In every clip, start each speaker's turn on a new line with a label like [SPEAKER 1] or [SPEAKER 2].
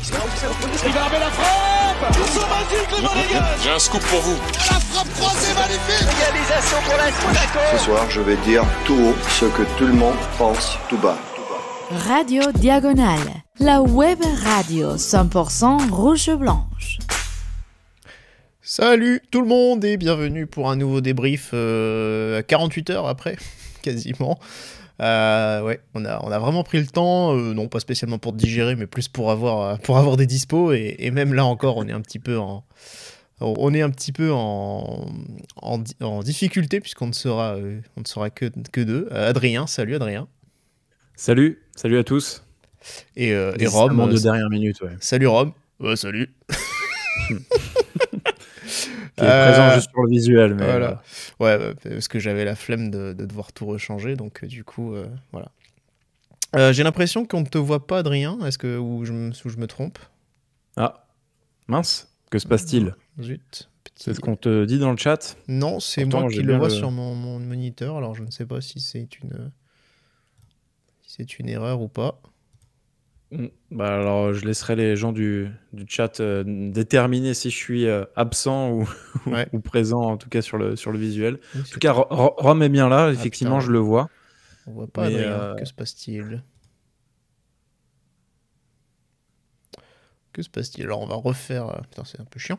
[SPEAKER 1] Il va remettre la frappe. Ils sont magiques, les Monégasques.
[SPEAKER 2] J'ai un scoop pour vous.
[SPEAKER 1] La frappe croisée magnifique.
[SPEAKER 3] Égalisation pour l'AS Monaco.
[SPEAKER 4] Ce soir, je vais dire tout haut ce que tout le monde pense tout bas.
[SPEAKER 5] Radio Diagonale, la web radio 100% rouge-blanche.
[SPEAKER 6] Salut tout le monde et bienvenue pour un nouveau débrief 48 heures après, quasiment. Ouais, on a vraiment pris le temps, non pas spécialement pour digérer, mais plus pour avoir des dispos et même là encore, on est un petit peu en difficulté puisqu'on ne sera que deux. Adrien, salut Adrien.
[SPEAKER 7] Salut à tous.
[SPEAKER 6] Et Rome.
[SPEAKER 7] De dernière minute, ouais.
[SPEAKER 6] Salut Rome. Salut.
[SPEAKER 7] Qui est présent juste pour le visuel. Mais
[SPEAKER 6] voilà. Ouais, parce que j'avais la flemme de devoir tout rechanger, donc du coup, voilà. J'ai l'impression qu'on ne te voit pas, Adrien. Ou je me trompe?
[SPEAKER 7] Ah, mince. Que se passe-t-il?
[SPEAKER 6] Zut.
[SPEAKER 7] C'est ce qu'on te dit dans le chat?
[SPEAKER 6] Non, c'est
[SPEAKER 7] pourtant,
[SPEAKER 6] moi qui le vois sur mon moniteur, alors je ne sais pas si c'est une erreur ou pas.
[SPEAKER 7] Bah alors, je laisserai les gens du chat déterminer si je suis absent ou,
[SPEAKER 6] Ouais.
[SPEAKER 7] ou présent, en tout cas sur le visuel.
[SPEAKER 6] Oui,
[SPEAKER 7] En tout cas, Rome est bien là, effectivement,
[SPEAKER 6] putain.
[SPEAKER 7] je le vois.
[SPEAKER 6] On voit pas
[SPEAKER 7] Mais,
[SPEAKER 6] Adrien. Que se passe-t-il? Que se passe-t-il? Alors on va refaire... Putain, c'est un peu chiant.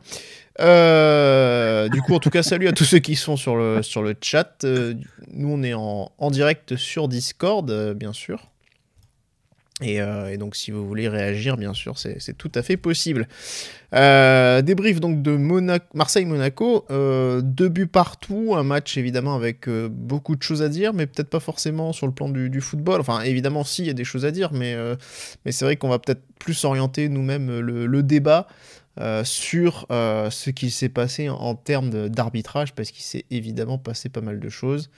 [SPEAKER 6] Du coup, en tout cas, salut à tous ceux qui sont sur le chat. Nous, on est en direct sur Discord, bien sûr. Et donc, si vous voulez réagir, bien sûr, c'est tout à fait possible. Débrief donc de Marseille-Monaco. 2 buts partout. Un match, évidemment, avec beaucoup de choses à dire, mais peut-être pas forcément sur le plan du football. Enfin, évidemment, si, il y a des choses à dire, mais c'est vrai qu'on va peut-être plus orienter nous-mêmes le débat sur ce qui s'est passé en termes d'arbitrage, parce qu'il s'est évidemment passé pas mal de choses.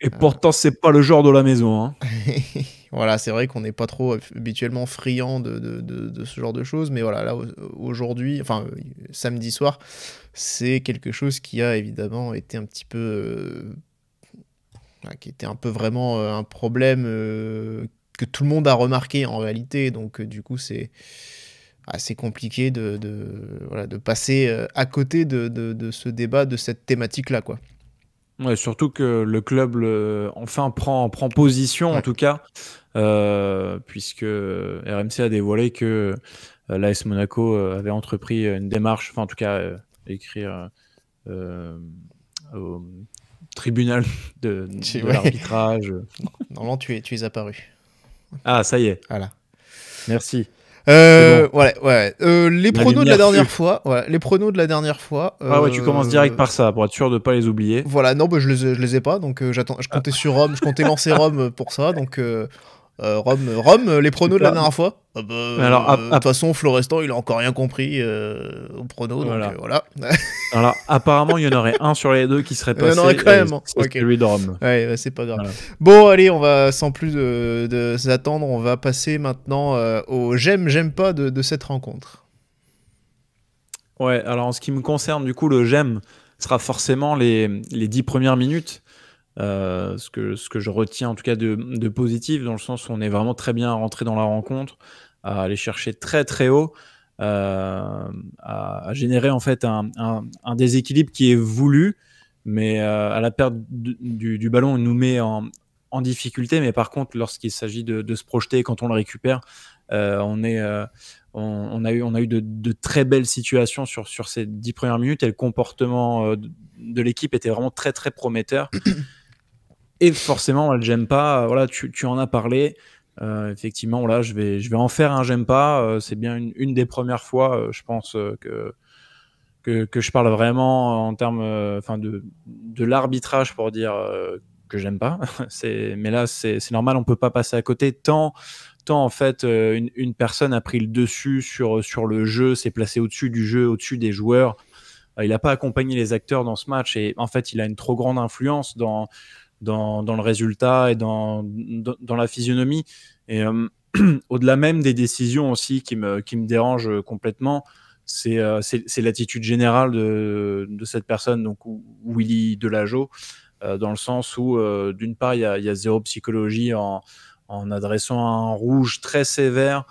[SPEAKER 7] Et pourtant, c'est pas le genre de la maison. Hein.
[SPEAKER 6] Voilà, c'est vrai qu'on n'est pas trop habituellement friand de ce genre de choses, mais voilà, là, aujourd'hui, enfin, samedi soir, c'est quelque chose qui a évidemment été un petit peu... qui était un peu vraiment un problème que tout le monde a remarqué en réalité, donc du coup, c'est assez compliqué de passer à côté de ce débat, de cette thématique-là, quoi.
[SPEAKER 7] Ouais, surtout que le club enfin prend position,
[SPEAKER 6] Ouais.
[SPEAKER 7] en tout cas, puisque RMC a dévoilé que l'AS Monaco avait entrepris une démarche, enfin en tout cas écrire au tribunal de
[SPEAKER 6] Ouais.
[SPEAKER 7] l'arbitrage.
[SPEAKER 6] Normalement, tu es apparu.
[SPEAKER 7] Ah, ça y est.
[SPEAKER 6] Voilà.
[SPEAKER 7] Merci.
[SPEAKER 6] Ouais.
[SPEAKER 7] La
[SPEAKER 6] Les pronos de la
[SPEAKER 7] lumière
[SPEAKER 6] dernière
[SPEAKER 7] fut.
[SPEAKER 6] fois. Voilà, les pronos de la dernière fois.
[SPEAKER 7] Ah ouais, tu commences direct par ça, pour être sûr de pas les oublier.
[SPEAKER 6] Voilà, non, bah, je les ai pas, donc je comptais sur Rome, je comptais lancer Rome pour ça, donc Rome, les pronos de la dernière fois.
[SPEAKER 7] Alors,
[SPEAKER 6] De toute façon, Florestan, il a encore rien compris aux pronos,
[SPEAKER 7] Voilà.
[SPEAKER 6] donc voilà.
[SPEAKER 7] Alors, apparemment, il y en aurait un sur les deux qui serait
[SPEAKER 6] Il y en
[SPEAKER 7] passé.
[SPEAKER 6] aurait quand même,
[SPEAKER 7] c'est
[SPEAKER 6] ok.
[SPEAKER 7] celui de Rome.
[SPEAKER 6] Ouais, c'est pas grave.
[SPEAKER 7] Voilà.
[SPEAKER 6] Bon, allez, on va sans plus de s'attendre, on va passer maintenant au j'aime pas de cette rencontre.
[SPEAKER 7] Ouais, alors en ce qui me concerne, du coup, le j'aime sera forcément les 10 premières minutes. Ce que je retiens en tout cas de positif, dans le sens où on est vraiment très bien rentré dans la rencontre, à aller chercher très très haut, à générer en fait un déséquilibre qui est voulu, mais à la perte du ballon, on nous met en difficulté. Mais par contre, lorsqu'il s'agit de se projeter, quand on le récupère, on a eu de très belles situations sur ces 10 premières minutes, et le comportement de l'équipe était vraiment très très prometteur. Et forcément, le j'aime pas, voilà, tu en as parlé. Effectivement, voilà, je vais en faire un j'aime pas. C'est bien une des premières fois, je pense, que je parle vraiment en termes de l'arbitrage pour dire que j'aime pas. Mais là, c'est normal, on peut pas passer à côté. Tant en fait, une personne a pris le dessus sur le jeu, s'est placé au-dessus du jeu, au-dessus des joueurs. Il n'a pas accompagné les acteurs dans ce match, et en fait, il a une trop grande influence dans le résultat et dans la physionomie. Et au-delà même des décisions aussi qui me dérangent complètement, c'est l'attitude générale de cette personne, donc Willy Delageau, dans le sens où d'une part il y a zéro psychologie en adressant un rouge très sévère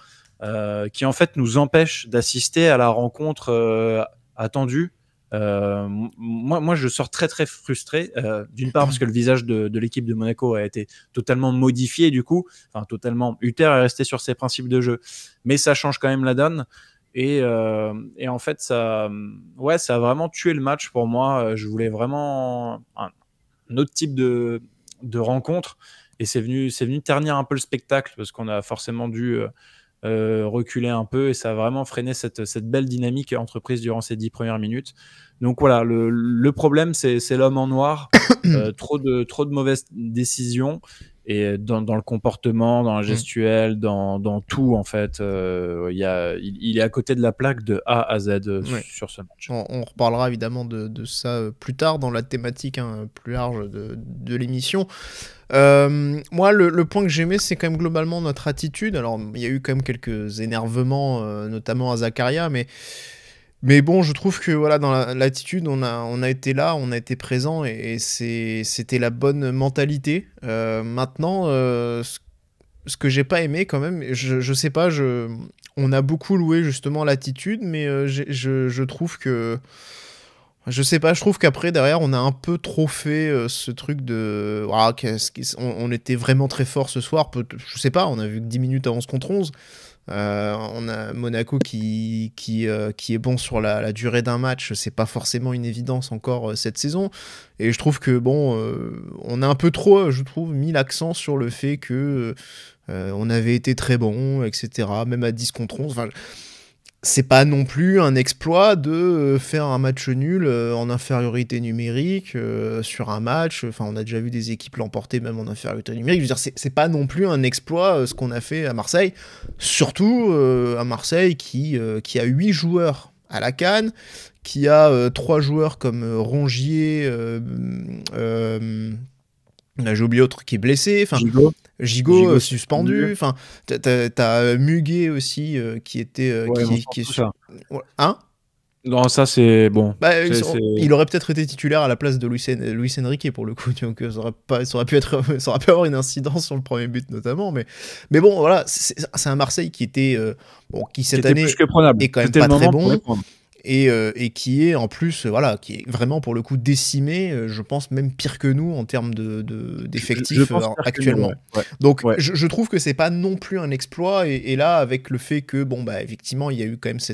[SPEAKER 7] qui en fait nous empêche d'assister à la rencontre attendue. Moi, je sors très très frustré, d'une part parce que le visage de l'équipe de Monaco a été totalement modifié, du coup, enfin totalement. Hutter est resté sur ses principes de jeu, mais ça change quand même la donne. Et en fait, ça a vraiment tué le match pour moi. Je voulais vraiment un autre type de rencontre, et c'est venu ternir un peu le spectacle, parce qu'on a forcément dû reculer un peu, et ça a vraiment freiné cette belle dynamique entreprise durant ces 10 premières minutes. Donc voilà, le problème, c'est l'homme en noir. Trop de mauvaises décisions, et dans le comportement, dans la gestuelle, dans tout en fait. Il est à côté de la plaque de A à Z sur ce match.
[SPEAKER 6] On reparlera évidemment de ça plus tard dans la thématique plus large de l'émission. Moi, le point que j'aimais, c'est quand même globalement notre attitude. Alors, il y a eu quand même quelques énervements, notamment à Zakaria, mais bon, je trouve que voilà, dans l'attitude, on a été là, on a été présent, et c'était la bonne mentalité. Maintenant, ce que j'ai pas aimé quand même, je sais pas, on a beaucoup loué justement l'attitude, mais je trouve que... Je sais pas, je trouve qu'après, derrière, on a un peu trop fait ce truc de... on était vraiment très fort ce soir, je sais pas, on a vu que 10 minutes à 11 contre 11. On a Monaco qui est bon sur la durée d'un match, c'est pas forcément une évidence encore cette saison, et je trouve que bon, on a un peu trop, je trouve, mis l'accent sur le fait que on avait été très bon, etc., même à 10 contre 11. Enfin, c'est pas non plus un exploit de faire un match nul en infériorité numérique sur un match. Enfin, on a déjà vu des équipes l'emporter même en infériorité numérique. Je veux dire, c'est pas non plus un exploit ce qu'on a fait à Marseille. Surtout à Marseille qui a 8 joueurs à la CAN, qui a 3 joueurs comme Rongier, j'ai oublié l'autre qui est blessé. Enfin, Gigot suspendu. Enfin, t'as Muguet aussi qui était qui est sur... Hein?
[SPEAKER 7] Non, ça c'est bon.
[SPEAKER 6] Il aurait peut-être été titulaire à la place de Luis Enrique pour le coup, donc ça aurait pu avoir une incidence sur le premier but notamment, mais bon voilà, c'est un Marseille qui était qui cette année est quand même pas très bon. Et qui est en plus, voilà, qui est vraiment pour le coup décimé, je pense même pire que nous en termes d'effectifs actuellement. Donc je trouve que c'est pas non plus un exploit, et là avec le fait que bon bah effectivement il y a eu quand même ce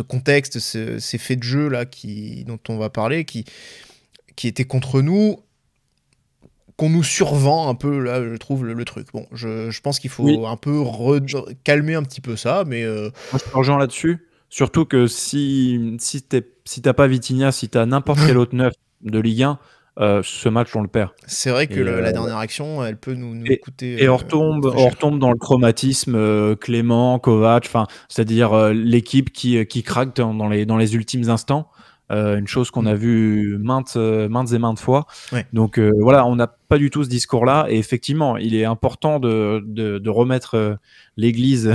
[SPEAKER 6] contexte, ces faits de jeu là dont on va parler, qui étaient contre nous, qu'on nous survend un peu là, je trouve le truc. Bon, je pense qu'il faut un peu calmer un petit peu ça, mais
[SPEAKER 7] moi je te rejoins là-dessus. Surtout que si t'as pas Vitinha, si t'as n'importe quel autre neuf de Ligue 1, ce match on le perd.
[SPEAKER 6] C'est vrai que la dernière action, elle peut nous coûter.
[SPEAKER 7] Et on retombe dans le traumatisme Clément, Kovac, enfin, c'est-à-dire l'équipe qui craque dans les ultimes instants. Une chose qu'on a vu maintes et maintes fois.
[SPEAKER 6] Ouais.
[SPEAKER 7] Donc voilà, on n'a pas du tout ce discours-là, et effectivement, il est important de remettre l'église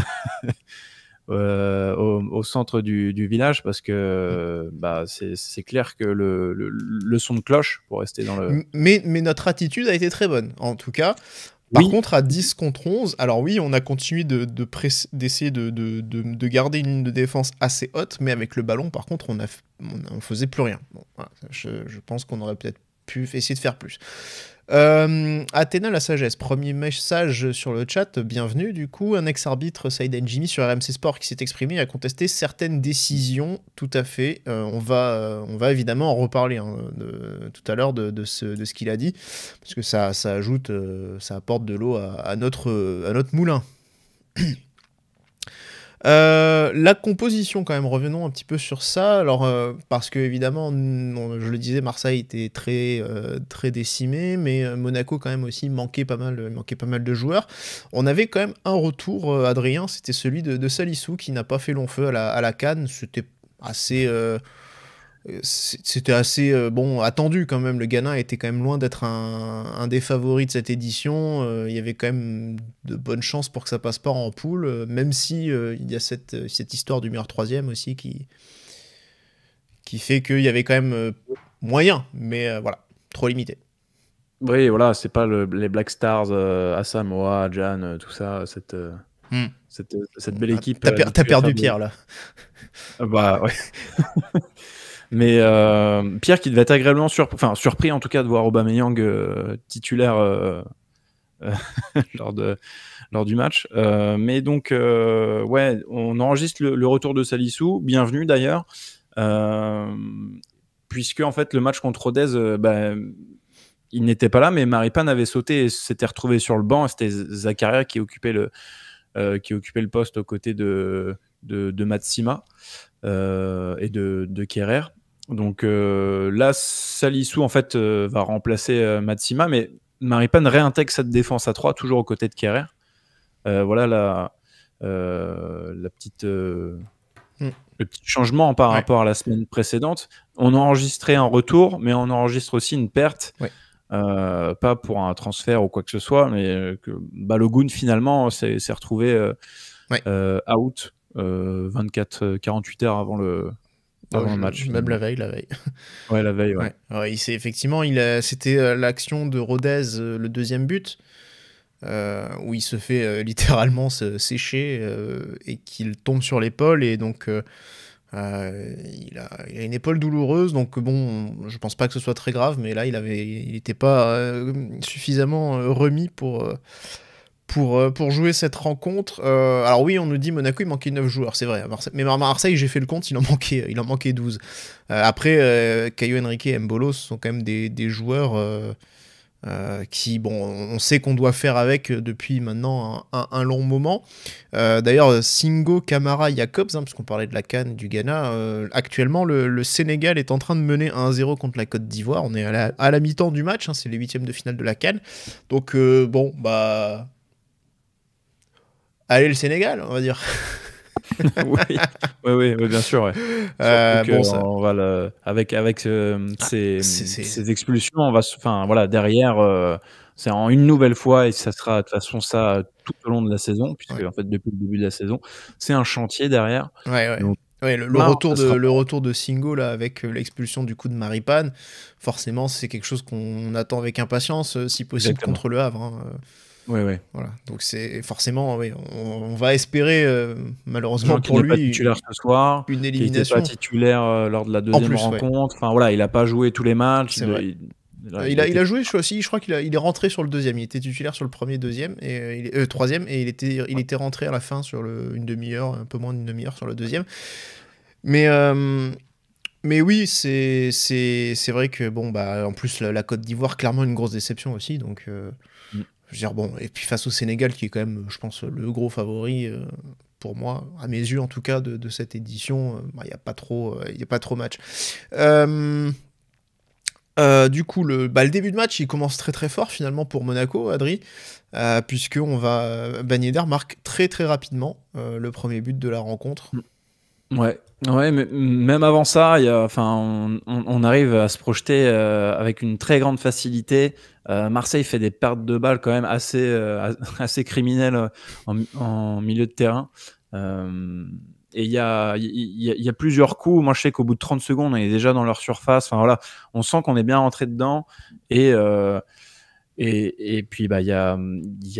[SPEAKER 7] au centre du village, parce que c'est clair que le son de cloche, pour rester dans le...
[SPEAKER 6] Mais notre attitude a été très bonne, en tout cas. Par contre, à 10 contre 11, alors oui, on a continué d'essayer de garder une ligne de défense assez haute, mais avec le ballon, par contre, on faisait plus rien. Bon, voilà, je pense qu'on aurait peut-être pu essayer de faire plus. Athéna la sagesse, premier message sur le chat, bienvenue. Du coup, un ex-arbitre, Saïd Njimi, sur RMC Sport, qui s'est exprimé et a contesté certaines décisions. Tout à fait. On va évidemment en reparler tout à l'heure de ce qu'il a dit, parce que ça ajoute, ça apporte de l'eau à notre moulin. La composition, quand même, revenons un petit peu sur ça. Alors, parce que évidemment, je le disais, Marseille était très décimé, mais Monaco quand même aussi manquait pas mal de joueurs. On avait quand même un retour, Adrien, c'était celui de Salissou, qui n'a pas fait long feu à la CAN. C'était assez bon, attendu quand même. Le Ghana était quand même loin d'être un des favoris de cette édition. Il y avait quand même de bonnes chances pour que ça passe pas en poule, même si il y a cette histoire du meilleur troisième aussi qui fait qu'il y avait quand même moyen, mais voilà, trop limité.
[SPEAKER 7] Oui, voilà, c'est pas les Black Stars, Asamoah, Jan, tout ça, cette belle équipe.
[SPEAKER 6] T'as perdu Pierre là.
[SPEAKER 7] Bah ouais. Mais Pierre qui devait être agréablement surpris en tout cas de voir Aubameyang titulaire lors du match. Mais donc ouais, on enregistre le retour de Salisu. Bienvenue d'ailleurs, puisque en fait le match contre Rodez, il n'était pas là, mais Maripane avait sauté et s'était retrouvé sur le banc. C'était Zakaria qui occupait le poste aux côtés de Matsima et de Kerrer. Donc là, Salisu en fait va remplacer Matsima, mais Maripane réintègre cette défense à 3, toujours aux côtés de Kerrer. Voilà la petite le petit changement par rapport à la semaine précédente. On enregistrait un retour, mais on enregistre aussi une perte.
[SPEAKER 6] Ouais.
[SPEAKER 7] Pas pour un transfert ou quoi que ce soit, mais que Balogun finalement s'est retrouvé out 48 heures avant le match.
[SPEAKER 6] Même la veille.
[SPEAKER 7] Ouais, la veille, ouais.
[SPEAKER 6] Ouais, c'était l'action de Rodez, le deuxième but, où il se fait littéralement sécher et qu'il tombe sur l'épaule, et donc il a une épaule douloureuse, donc bon, je pense pas que ce soit très grave, mais là il était pas suffisamment remis pour jouer cette rencontre. Alors oui, on nous dit Monaco, il manquait 9 joueurs, c'est vrai. Mais à Marseille, j'ai fait le compte, il en manquait 12. Après, Caio Henrique et Mbolo, ce sont quand même des joueurs qui, bon, on sait qu'on doit faire avec depuis maintenant un long moment. D'ailleurs, Singo, Camara, Jacobs, parce qu'on parlait de la CAN du Ghana, actuellement, le Sénégal est en train de mener 1-0 contre la Côte d'Ivoire. On est à la mi-temps du match, c'est les 8e de finale de la CAN. Donc, allez le Sénégal, on va dire.
[SPEAKER 7] oui, bien sûr. Ouais. On va avec ces expulsions, on va, derrière, c'est en une nouvelle fois, et ça sera de toute façon ça tout au long de la saison, puisque en fait depuis le début de la saison, c'est un chantier derrière.
[SPEAKER 6] Donc, le retour de Singo là, avec l'expulsion du coup de Maripane, forcément c'est quelque chose qu'on attend avec impatience, si possible. Exactement. Contre le Havre.
[SPEAKER 7] Oui.
[SPEAKER 6] Voilà. Donc c'est forcément, on va espérer, malheureusement pour lui,
[SPEAKER 7] pas titulaire ce soir,
[SPEAKER 6] une élimination.
[SPEAKER 7] Qui n'était pas titulaire lors de la deuxième rencontre. Enfin voilà, il a pas joué tous les matchs.
[SPEAKER 6] Il a joué aussi. Je crois qu'il est rentré sur le deuxième. Il était titulaire sur le premier, deuxième et troisième, et il était rentré à la fin sur une demi-heure, un peu moins d'une demi-heure sur le deuxième. Mais oui, c'est vrai que en plus la Côte d'Ivoire, clairement une grosse déception aussi. Donc je veux dire, bon, et puis face au Sénégal, qui est quand même, je pense, le gros favori, pour moi, à mes yeux en tout cas, de cette édition, il n'y a pas trop match. Du coup, le début de match, il commence très très fort finalement pour Monaco, Adri, puisque Ben Yedder marque très très rapidement le premier but de la rencontre.
[SPEAKER 7] Ouais, mais même avant ça, on arrive à se projeter avec une très grande facilité. Marseille fait des pertes de balles quand même assez criminelles en milieu de terrain. Et il y a plusieurs coups. Moi, je sais qu'au bout de 30 secondes, on est déjà dans leur surface. Enfin voilà, on sent qu'on est bien rentré dedans. Et puis il y a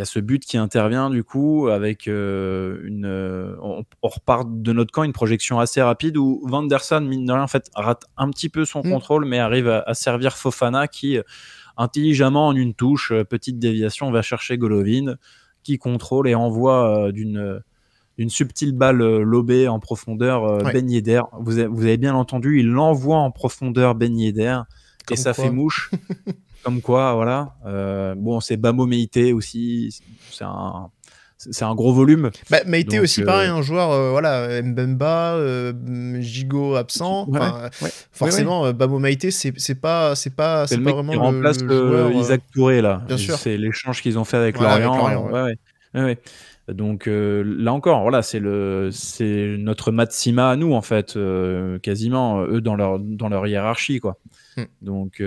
[SPEAKER 7] ce but qui intervient du coup avec on repart de notre camp, une projection assez rapide où Van der Sar, mine de rien, en fait, rate un petit peu son contrôle, mais arrive à servir Fofana qui intelligemment, en une touche, petite déviation, va chercher Golovin qui contrôle et envoie d'une subtile balle lobée en profondeur Ben Yedder. Vous avez bien entendu, il l'envoie en profondeur Ben Yedder et ça fait mouche. Comme quoi, voilà. C'est Bamo Meïté aussi. C'est un gros volume.
[SPEAKER 6] Meïté aussi, pareil, un joueur, Mbemba, Gigot absent. Forcément, Bamo Meïté, c'est pas
[SPEAKER 7] le mec
[SPEAKER 6] vraiment
[SPEAKER 7] qui remplace
[SPEAKER 6] le joueur,
[SPEAKER 7] Isaac Touré, là.
[SPEAKER 6] Bien sûr.
[SPEAKER 7] C'est l'échange qu'ils ont fait avec Lorient. Ouais. Donc là encore, voilà, c'est notre Matsima à nous en fait, quasiment eux dans leur hiérarchie quoi. Donc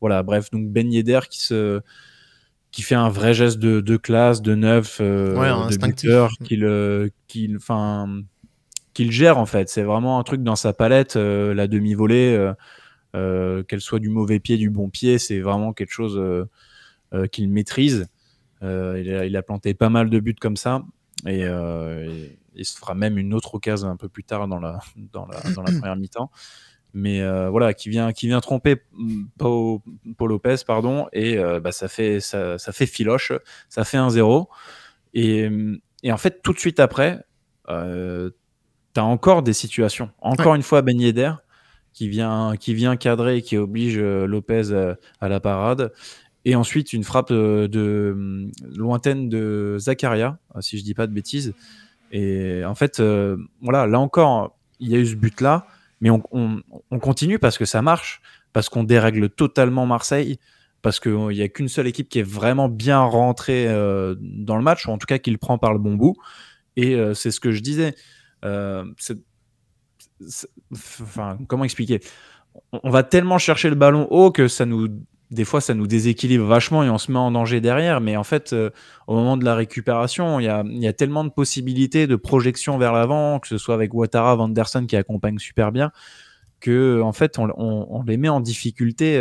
[SPEAKER 7] voilà, bref, donc Ben Yedder qui fait un vrai geste de classe, de neuf, de buteur, qu'il gère en fait. C'est vraiment un truc dans sa palette, la demi-volée. qu'elle soit du mauvais pied, du bon pied, c'est vraiment quelque chose qu'il maîtrise. Il a planté pas mal de buts comme ça, et il se fera même une autre occasion un peu plus tard dans la première mi-temps. Mais voilà, qui vient tromper Pau Lopez, pardon, et ça fait filoche, ça fait 1-0. Et en fait, tout de suite après, tu as encore des situations. Encore une fois, Ben Yedder qui vient cadrer et qui oblige Lopez à la parade. Et ensuite, une frappe lointaine de Zakaria, si je dis pas de bêtises. Et en fait, voilà, là encore, il y a eu ce but-là, mais on continue parce que ça marche, parce qu'on dérègle totalement Marseille, parce qu'il n'y a qu'une seule équipe qui est vraiment bien rentrée dans le match, ou en tout cas qui le prend par le bon bout. Et c'est ce que je disais. Enfin, comment expliquer ? On va tellement chercher le ballon haut que des fois, ça nous déséquilibre vachement et on se met en danger derrière. Mais en fait, au moment de la récupération, il y a tellement de possibilités de projection vers l'avant, que ce soit avec Ouattara, Vanderson qui accompagne super bien, que en fait, on les met en difficulté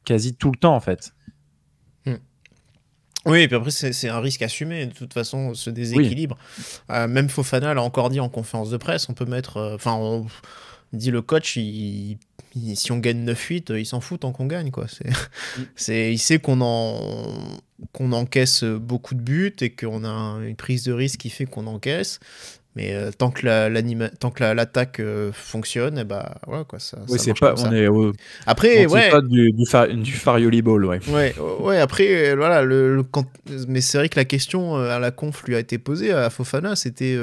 [SPEAKER 7] quasi tout le temps, en fait.
[SPEAKER 6] Oui, et puis après, c'est un risque assumé, de toute façon, ce déséquilibre. Oui. Même Fofana l'a encore dit en conférence de presse, on peut mettre... on dit le coach, si on gagne 9-8, il s'en fout tant qu'on gagne, quoi. Il sait qu'on encaisse beaucoup de buts et qu'on a une prise de risque qui fait qu'on encaisse. Mais tant que l'attaque fonctionne, et bah voilà quoi, ça
[SPEAKER 7] c'est
[SPEAKER 6] marche
[SPEAKER 7] pas
[SPEAKER 6] comme ça.
[SPEAKER 7] Après pas du Farioli Ball,
[SPEAKER 6] ouais, après voilà mais c'est vrai que la question à la conf lui a été posée à Fofana, c'était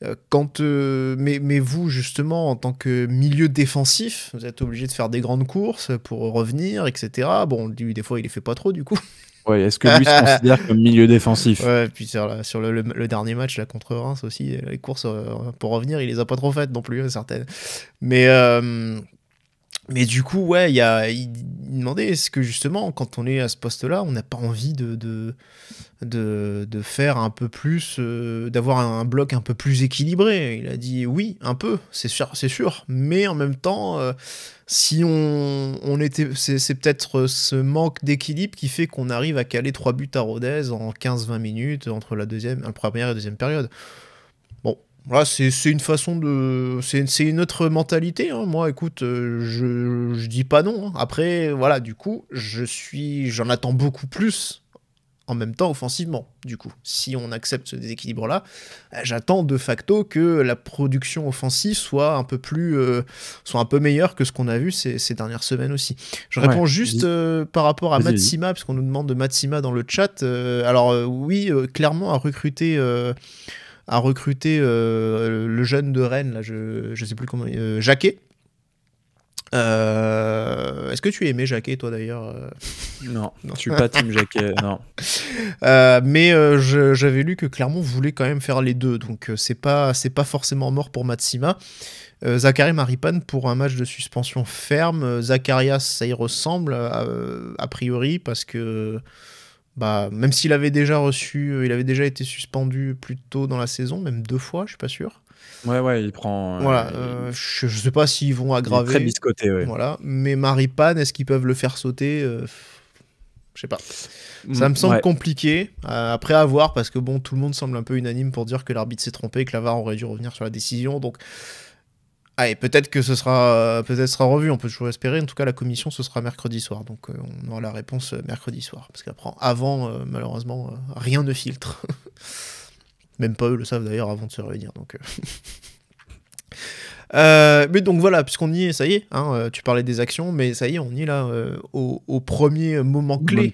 [SPEAKER 6] mais vous justement en tant que milieu défensif, vous êtes obligé de faire des grandes courses pour revenir, etc. Bon, lui des fois il les fait pas trop du coup.
[SPEAKER 7] Ouais, est-ce que lui se considère comme milieu défensif ?
[SPEAKER 6] Ouais, puis sur le dernier match là, contre Reims aussi, les courses pour revenir, il les a pas trop faites non plus, certaines. Mais du coup, ouais, il demandait est-ce que justement, quand on est à ce poste-là, on n'a pas envie de faire un peu plus, d'avoir un bloc un peu plus équilibré. Il a dit oui, un peu, c'est sûr, mais en même temps, si on était, c'est peut-être ce manque d'équilibre qui fait qu'on arrive à caler 3 buts à Rodez en 15-20 minutes entre la première et la deuxième période. Bon. Voilà, c'est une façon de... C'est une autre mentalité, hein. Moi, écoute, je dis pas non, hein. Après, voilà, du coup, j'en attends beaucoup plus en même temps offensivement, du coup. Si on accepte ce déséquilibre-là, j'attends de facto que la production offensive soit un peu meilleure que ce qu'on a vu ces dernières semaines aussi. Je réponds juste par rapport à Matsima, parce qu'on nous demande de Matsima dans le chat. Oui, clairement, à recruter le jeune de Rennes, là, je sais plus comment, Jacquet. Est-ce que tu aimais Jacquet, toi, d'ailleurs
[SPEAKER 7] Non, je suis pas team Jacquet, non.
[SPEAKER 6] Mais j'avais lu que Clermont voulait quand même faire les deux, donc c'est pas forcément mort pour Matsima. Zachary Maripane pour un match de suspension ferme. Zacharias, ça y ressemble a priori, parce que même s'il avait déjà il avait déjà été suspendu plus tôt dans la saison, même 2 fois, je suis pas sûr.
[SPEAKER 7] Ouais, il prend...
[SPEAKER 6] Voilà, je sais pas s'ils vont aggraver.
[SPEAKER 7] Il est très biscoté, ouais.
[SPEAKER 6] Voilà, mais Maripane, est-ce qu'ils peuvent le faire sauter je sais pas. Ça me semble compliqué. Après, à voir, parce que bon, tout le monde semble un peu unanime pour dire que l'arbitre s'est trompé, que la VAR aurait dû revenir sur la décision, donc... Allez, peut-être que ce sera revu, on peut toujours espérer. En tout cas, la commission, ce sera mercredi soir. Donc, on aura la réponse mercredi soir. Parce qu'avant, malheureusement, rien ne filtre. Même pas eux le savent d'ailleurs avant de se réunir. Donc, mais donc voilà, puisqu'on y est, ça y est. Hein, tu parlais des actions, mais ça y est, on y est là au premier moment clé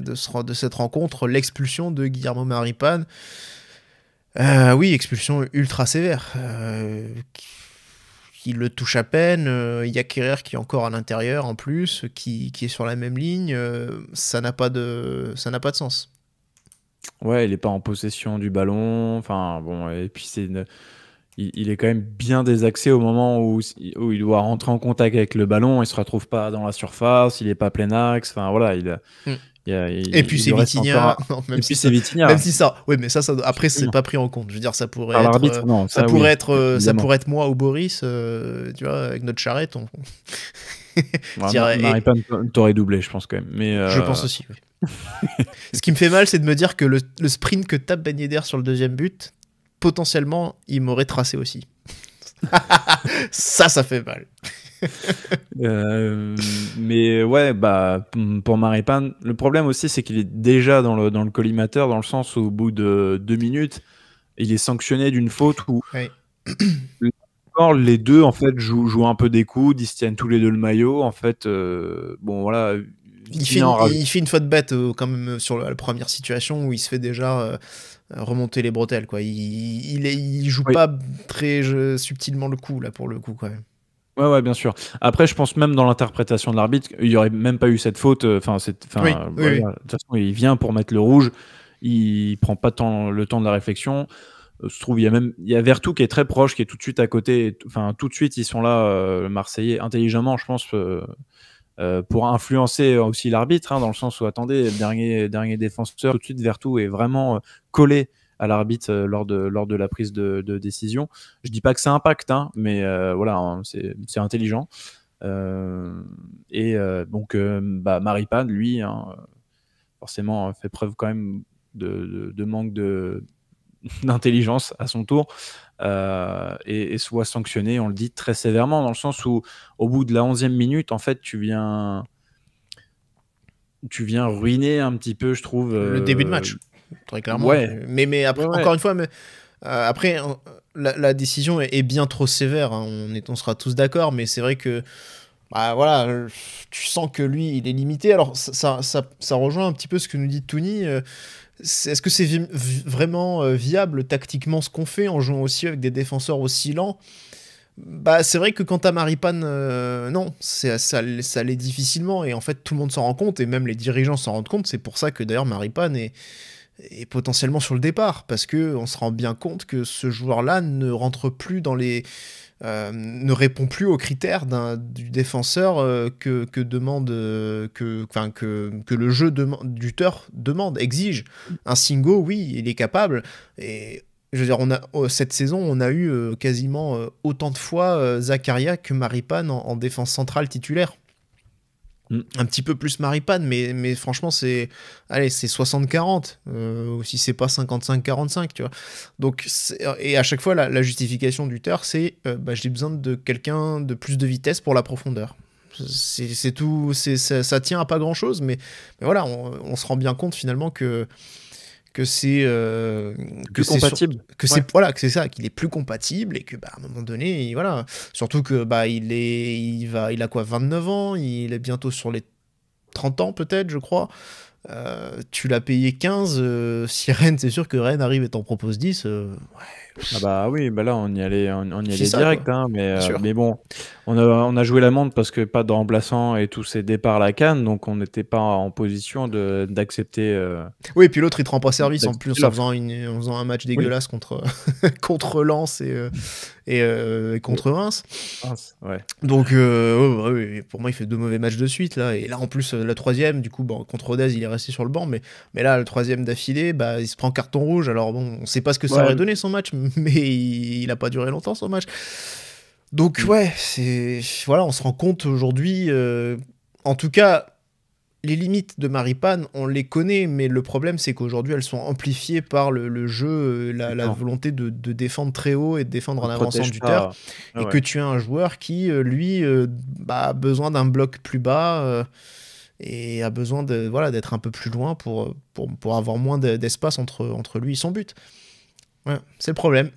[SPEAKER 6] de cette rencontre, l'expulsion de Guillermo Maripane. Oui, expulsion ultra sévère. Qui le touche à peine, il y a Kerrer qui est encore à l'intérieur en plus, qui est sur la même ligne, ça n'a pas de sens.
[SPEAKER 7] Ouais, il est pas en possession du ballon, enfin bon, et puis il est quand même bien désaxé au moment où il doit rentrer en contact avec le ballon. Il se retrouve pas dans la surface, il est pas plein axe. Enfin voilà,
[SPEAKER 6] Et puis
[SPEAKER 7] il
[SPEAKER 6] c'est
[SPEAKER 7] lui reste
[SPEAKER 6] Vitinha.
[SPEAKER 7] encore
[SPEAKER 6] Non,
[SPEAKER 7] et puis c'est Vitinha.
[SPEAKER 6] même si ça. Oui, mais ça après, c'est
[SPEAKER 7] Non.
[SPEAKER 6] pas pris en compte. Je veux dire, ça pourrait
[SPEAKER 7] Par
[SPEAKER 6] être.
[SPEAKER 7] l'arbitre, non,
[SPEAKER 6] Ça
[SPEAKER 7] ça,
[SPEAKER 6] pourrait
[SPEAKER 7] oui,
[SPEAKER 6] être. Ça
[SPEAKER 7] évidemment.
[SPEAKER 6] pourrait être moi ou Boris. Tu vois, avec notre charrette.
[SPEAKER 7] Ouais,
[SPEAKER 6] dirais-
[SPEAKER 7] Maripane t'aurais doublé, je pense quand même. Mais
[SPEAKER 6] Je pense aussi. Oui. Ce qui me fait mal, c'est de me dire que le sprint que tape Ben Yedder sur le deuxième but, potentiellement, il m'aurait tracé aussi. Ça fait mal.
[SPEAKER 7] Mais ouais, bah pour Maripane, le problème aussi, c'est qu'il est déjà dans le collimateur, dans le sens où au bout de 2 minutes, il est sanctionné d'une faute où
[SPEAKER 6] Ouais.
[SPEAKER 7] encore les deux en fait jouent un peu des coudes, ils se tiennent tous les deux le maillot. En fait, bon voilà,
[SPEAKER 6] Il fait une faute bête quand même sur la première situation où il se fait déjà remonter les bretelles, quoi. Il joue
[SPEAKER 7] Oui.
[SPEAKER 6] pas très subtilement le coup, là, pour le coup, quand même.
[SPEAKER 7] Ouais, bien sûr. Après, je pense même dans l'interprétation de l'arbitre, il y aurait même pas eu cette faute.
[SPEAKER 6] Oui,
[SPEAKER 7] Voilà.
[SPEAKER 6] oui.
[SPEAKER 7] De toute façon, il vient pour mettre le rouge. Il prend pas le temps de la réflexion. Je trouve il y a Vertou qui est très proche, qui est tout de suite à côté. Enfin, tout de suite, ils sont là, le Marseillais, intelligemment, je pense, pour influencer aussi l'arbitre, hein, dans le sens où, attendez, dernier défenseur, tout de suite, Vertou est vraiment collé à l'arbitre lors de la prise de décision. Je dis pas que ça impacte, hein, mais voilà, hein, c'est intelligent. Donc, Maripane, lui, hein, forcément, fait preuve quand même de manque d'intelligence à son tour, et soit sanctionné, on le dit, très sévèrement, dans le sens où, au bout de la 11e minute, en fait, tu viens ruiner un petit peu, je trouve.
[SPEAKER 6] Le début de match, très clairement.
[SPEAKER 7] Ouais.
[SPEAKER 6] Mais après,
[SPEAKER 7] Ouais.
[SPEAKER 6] encore une fois, après, la décision est bien trop sévère, hein. On sera tous d'accord, mais c'est vrai que bah, voilà, tu sens que lui, il est limité. Alors, ça rejoint un petit peu ce que nous dit Touni. Est-ce que c'est vraiment viable tactiquement ce qu'on fait en jouant aussi avec des défenseurs aussi lents? Bah, c'est vrai que quand t'as Maripane, non, ça l'est difficilement, et en fait tout le monde s'en rend compte, et même les dirigeants s'en rendent compte. C'est pour ça que d'ailleurs Maripane est potentiellement sur le départ, parce que on se rend bien compte que ce joueur-là ne rentre plus dans ne répond plus aux critères du défenseur que demande que le jeu du Turf demande, exige. Un Singo, oui, il est capable, et je veux dire, cette saison, on a eu quasiment autant de fois Zakaria que Maripane en défense centrale titulaire. Un petit peu plus Maripane, mais franchement, c'est 60-40, ou si c'est pas 55-45, tu vois. Donc, et à chaque fois, la justification du Turf, c'est j'ai besoin de quelqu'un de plus de vitesse pour la profondeur. C'est tout, ça tient à pas grand chose, mais voilà, on se rend bien compte finalement que c'est
[SPEAKER 7] plus compatible,
[SPEAKER 6] voilà, que c'est ça, qu'il est plus compatible, et que à un moment donné, voilà, surtout que il a quoi, 29 ans, il est bientôt sur les 30 ans peut-être, je crois. Tu l'as payé 15, si Rennes, c'est sûr que Rennes arrive et t'en propose 10,
[SPEAKER 7] Ah bah oui, bah là on y allait
[SPEAKER 6] ça,
[SPEAKER 7] direct,
[SPEAKER 6] quoi.
[SPEAKER 7] hein,
[SPEAKER 6] Sûr.
[SPEAKER 7] mais bon, on a joué la montre parce que pas de remplaçant et tous ces départs à la CAN, donc on n'était pas en position d'accepter.
[SPEAKER 6] Oui, et puis l'autre il te rend pas service en plus en
[SPEAKER 7] d'accepter
[SPEAKER 6] faisant un match dégueulasse contre contre Lens et contre Reims.
[SPEAKER 7] Ouais.
[SPEAKER 6] Donc oui, pour moi il fait 2 mauvais matchs de suite là, et là en plus le troisième, du coup contre Rodez il est resté sur le banc, mais là le troisième d'affilée, il se prend carton rouge. Alors bon, on sait pas ce que ça aurait donné son match, mais il a pas duré longtemps son match. Donc ouais, voilà, on se rend compte aujourd'hui, en tout cas les limites de Maripane, on les connaît, mais le problème c'est qu'aujourd'hui elles sont amplifiées par le jeu, la volonté de défendre très haut et de défendre en avançant du Turf, et que tu as un joueur qui lui a besoin d'un bloc plus bas, et a besoin d'être un peu plus loin pour avoir moins d'espace entre lui et son but. Ouais, c'est le problème.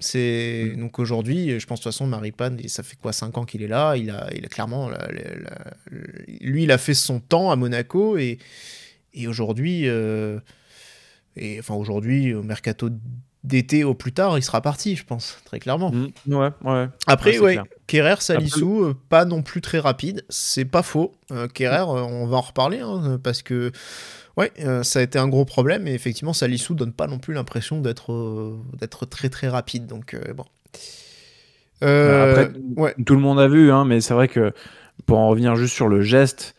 [SPEAKER 6] Donc aujourd'hui, je pense de toute façon, Maripane, ça fait quoi, 5 ans qu'il est là, il a clairement lui il a fait son temps à Monaco, et aujourd'hui aujourd'hui au mercato d'été au plus tard, il sera parti, je pense, très clairement.
[SPEAKER 7] Ouais.
[SPEAKER 6] Après, Kerrer, Salissou, pas non plus très rapide, c'est pas faux. Kerrer, on va en reparler, hein, parce que ça a été un gros problème, et effectivement Salissou donne pas non plus l'impression d'être très très rapide, donc bon.
[SPEAKER 7] Après,
[SPEAKER 6] Ouais.
[SPEAKER 7] tout le monde a vu, hein, mais c'est vrai que pour en revenir juste sur le geste,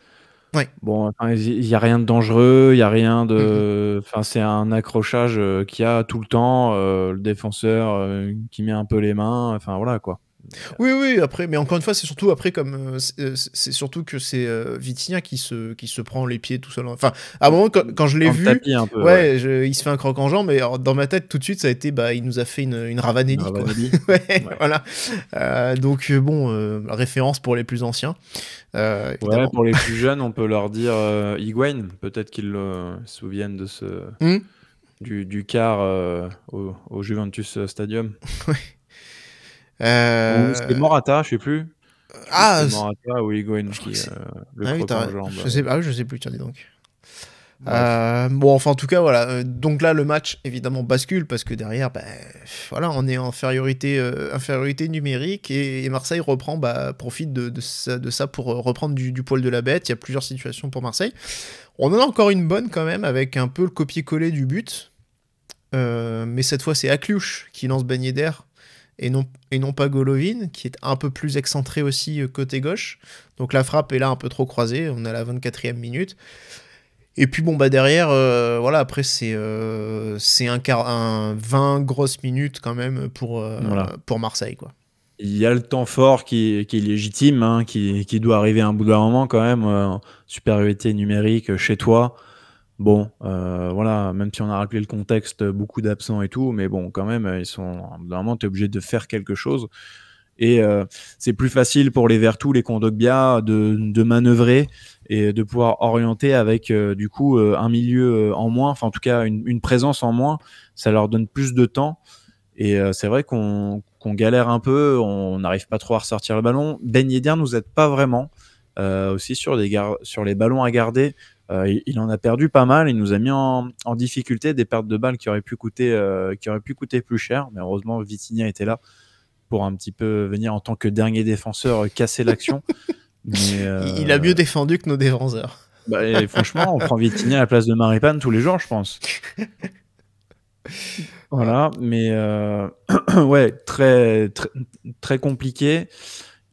[SPEAKER 6] Ouais.
[SPEAKER 7] bon, enfin, il n'y a rien de dangereux, il n'y a rien de. Enfin, c'est un accrochage qu'il y a tout le temps, le défenseur qui met un peu les mains, enfin voilà quoi.
[SPEAKER 6] Oui, après, mais encore une fois, c'est surtout après comme c'est surtout que c'est Vitinha qui se prend les pieds tout seul. Enfin, à un moment quand je l'ai
[SPEAKER 7] Dans le
[SPEAKER 6] vu,
[SPEAKER 7] tapis un peu,
[SPEAKER 6] il se fait un croc en jambe, mais alors, dans ma tête tout de suite ça a été il nous a fait une Ravanelli, quoi.
[SPEAKER 7] Ravanelli.
[SPEAKER 6] Ouais, voilà. Donc bon, référence pour les plus anciens.
[SPEAKER 7] Ouais,
[SPEAKER 6] Évidemment.
[SPEAKER 7] pour les plus jeunes, on peut leur dire Higuaín. Peut-être qu'ils se souviennent de du quart au Juventus Stadium. Ou c'était Morata, je sais plus.
[SPEAKER 6] Ah,
[SPEAKER 7] c'était Morata ou Higuaín qui le croc en jambe.
[SPEAKER 6] je sais plus, tiens, dis donc. Bon, enfin, en tout cas, voilà. Donc là, le match, évidemment, bascule parce que derrière, voilà, on est en infériorité numérique et Marseille profite de ça pour reprendre du poil de la bête. Il y a plusieurs situations pour Marseille. On en a encore une bonne quand même avec un peu le copier-coller du but. Mais cette fois, c'est Akliouche qui lance Ben Yedder et non pas Golovin, qui est un peu plus excentré aussi côté gauche. Donc la frappe est là un peu trop croisée. On est à la 24e minute. Et puis bon derrière voilà, après c'est 20 grosses minutes quand même pour Marseille, quoi.
[SPEAKER 7] Il y a le temps fort qui est légitime, hein, qui doit arriver à un bout d'un moment quand même, supériorité numérique chez toi. Bon, voilà, même si on a rappelé le contexte, beaucoup d'absents et tout, mais bon, quand même, ils sont normalement, t'es obligé de faire quelque chose. Et c'est plus facile pour les Vertou, les Kondogbia de manœuvrer et de pouvoir orienter avec du coup un milieu en moins, enfin en tout cas une présence en moins. Ça leur donne plus de temps. Et c'est vrai qu'on galère un peu, on n'arrive pas trop à ressortir le ballon. Ben Yedder nous aide pas vraiment. Aussi sur les ballons à garder, il en a perdu pas mal. Il nous a mis en difficulté, des pertes de balles qui auraient pu coûter plus cher. Mais heureusement, Vitinha était là pour un petit peu venir en tant que dernier défenseur casser l'action. Mais,
[SPEAKER 6] il a mieux défendu que nos défenseurs.
[SPEAKER 7] Et franchement, on prend Vitinha à la place de Maripane tous les jours, je pense. Voilà, mais ouais, très, très, très compliqué.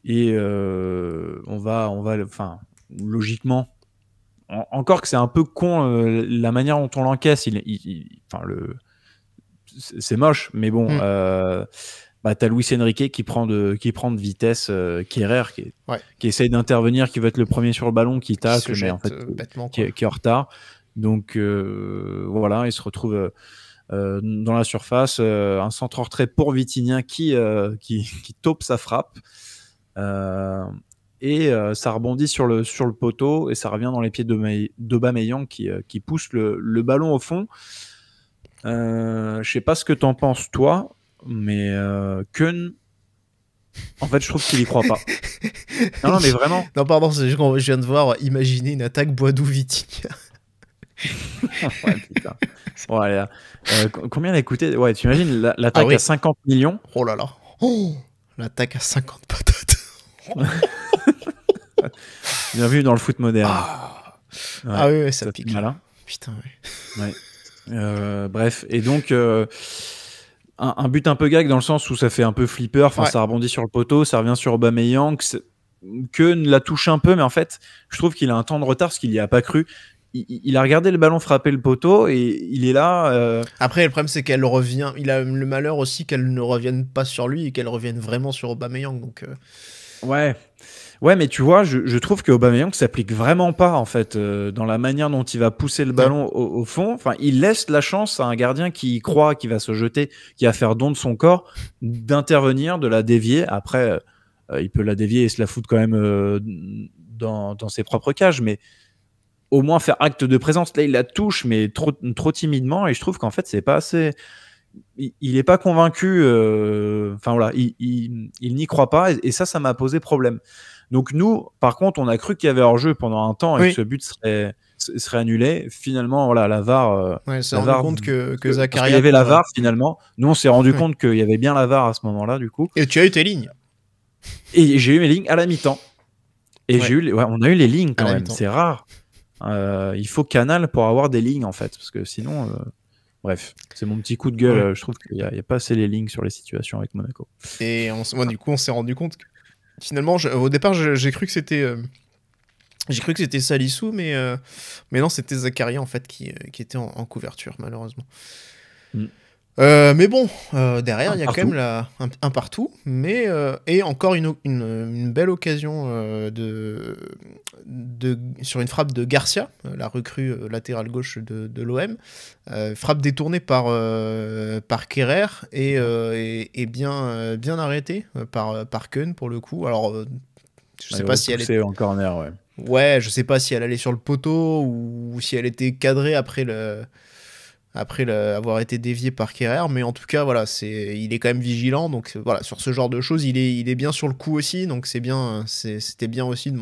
[SPEAKER 7] Et on va, enfin, logiquement, encore que c'est un peu con la manière dont on l'encaisse. C'est moche, mais bon. T'as Luis Enrique qui prend de vitesse, Kehrer qui essaye d'intervenir, qui veut être le premier sur le ballon, qui tacle, mais en fait qui est en retard. Donc voilà, il se retrouve dans la surface, un centre en retrait pour Vitinha qui taupe sa frappe. Et ça rebondit sur le poteau et ça revient dans les pieds d'Aubameyang qui pousse le ballon au fond. Je sais pas ce que t'en penses toi, mais Keun, en fait je trouve qu'il y croit pas. non mais vraiment.
[SPEAKER 6] Non pardon, je viens de voir imaginer une attaque Boadou-Vitinha.
[SPEAKER 7] Ouais, putain. Bon, allez, combien elle a coûté? Ouais, tu imagines l'attaque à 50 millions.
[SPEAKER 6] Oh là là. L'attaque à 50 patates.
[SPEAKER 7] Bien vu dans le foot moderne.
[SPEAKER 6] Oui, ça pique.
[SPEAKER 7] Malin.
[SPEAKER 6] Putain,
[SPEAKER 7] ouais. Bref, et donc un but un peu gag dans le sens où ça fait un peu flipper. Enfin, ça rebondit sur le poteau, ça revient sur Aubameyang. Keun la touche un peu, mais en fait, je trouve qu'il a un temps de retard parce qu'il n'y a pas cru. Il a regardé le ballon frapper le poteau et il est là.
[SPEAKER 6] Après, le problème, c'est qu'elle revient. Il a le malheur aussi qu'elle ne revienne pas sur lui et qu'elle revienne vraiment sur Aubameyang. Donc,
[SPEAKER 7] Ouais, mais tu vois, je trouve que Aubameyang s'applique vraiment pas en fait dans la manière dont il va pousser le ballon au fond. Enfin, il laisse la chance à un gardien qui croit, qui va se jeter, qui va faire don de son corps, d'intervenir, de la dévier. Après, il peut la dévier et se la foutre quand même dans ses propres cages, mais au moins faire acte de présence. Là, il la touche, mais trop timidement, et je trouve qu'en fait, c'est pas assez. Il est pas convaincu. Enfin voilà, il n'y croit pas, et ça m'a posé problème. Donc nous, par contre, on a cru qu'il y avait hors-jeu pendant un temps et que ce but serait annulé. Finalement, voilà, la VAR.
[SPEAKER 6] On s'est rendu compte que Zakaria.
[SPEAKER 7] Il y avait la VAR finalement. Nous, on s'est rendu compte qu'il y avait bien la VAR à ce moment-là, du coup.
[SPEAKER 6] Et tu as eu tes lignes.
[SPEAKER 7] Et j'ai eu mes lignes à la mi-temps. Et on a eu les lignes quand même. C'est rare. Il faut Canal pour avoir des lignes en fait, parce que sinon Bref, c'est mon petit coup de gueule. Je trouve qu'il n'y a pas assez les lignes sur les situations avec Monaco.
[SPEAKER 6] Et du coup, on s'est rendu compte que finalement, au départ, j'ai cru que c'était Salissou, mais non, c'était Zakaria en fait qui était en couverture, malheureusement. Mais bon, derrière, il y a quand même un partout, mais et encore une belle occasion sur une frappe de Garcia, la recrue latérale gauche de l'OM, frappe détournée par Kerrer et bien arrêtée par Keun pour le coup. Alors, je sais pas si elle est
[SPEAKER 7] en corner, ouais.
[SPEAKER 6] Ouais, je sais pas si elle allait sur le poteau ou si elle était cadrée après avoir été dévié par Kerrer, mais en tout cas voilà, il est quand même vigilant, donc voilà, sur ce genre de choses il est bien sur le coup aussi, donc c'est bien, c'était bien aussi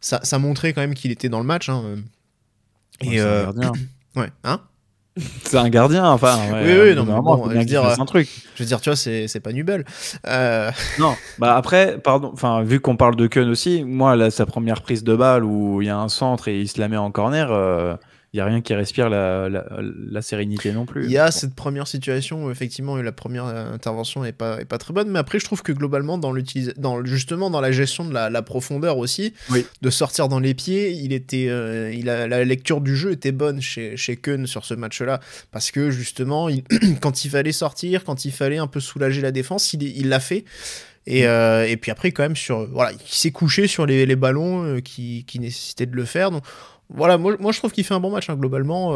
[SPEAKER 6] ça montrait quand même qu'il était dans le match, hein.
[SPEAKER 7] Et c'est un gardien.
[SPEAKER 6] Ouais, hein.
[SPEAKER 7] C'est un gardien, enfin.
[SPEAKER 6] Ouais, oui, non, mais bon,
[SPEAKER 7] je
[SPEAKER 6] veux dire, tu vois, c'est pas Nubel.
[SPEAKER 7] Non, bah après, pardon, enfin, vu qu'on parle de Keun aussi, moi, là, sa première prise de balle où il y a un centre et il se la met en corner. Il n'y a rien qui respire la sérénité non plus.
[SPEAKER 6] Il y a cette première situation où effectivement la première intervention n'est pas très bonne, mais après je trouve que globalement justement dans la gestion de la profondeur aussi, de sortir dans les pieds, la lecture du jeu était bonne chez Keun sur ce match-là, parce que justement quand il fallait sortir, quand il fallait un peu soulager la défense, il l'a fait. Et puis après quand même il s'est couché sur les ballons qui nécessitaient de le faire. Donc voilà, moi je trouve qu'il fait un bon match, hein, globalement.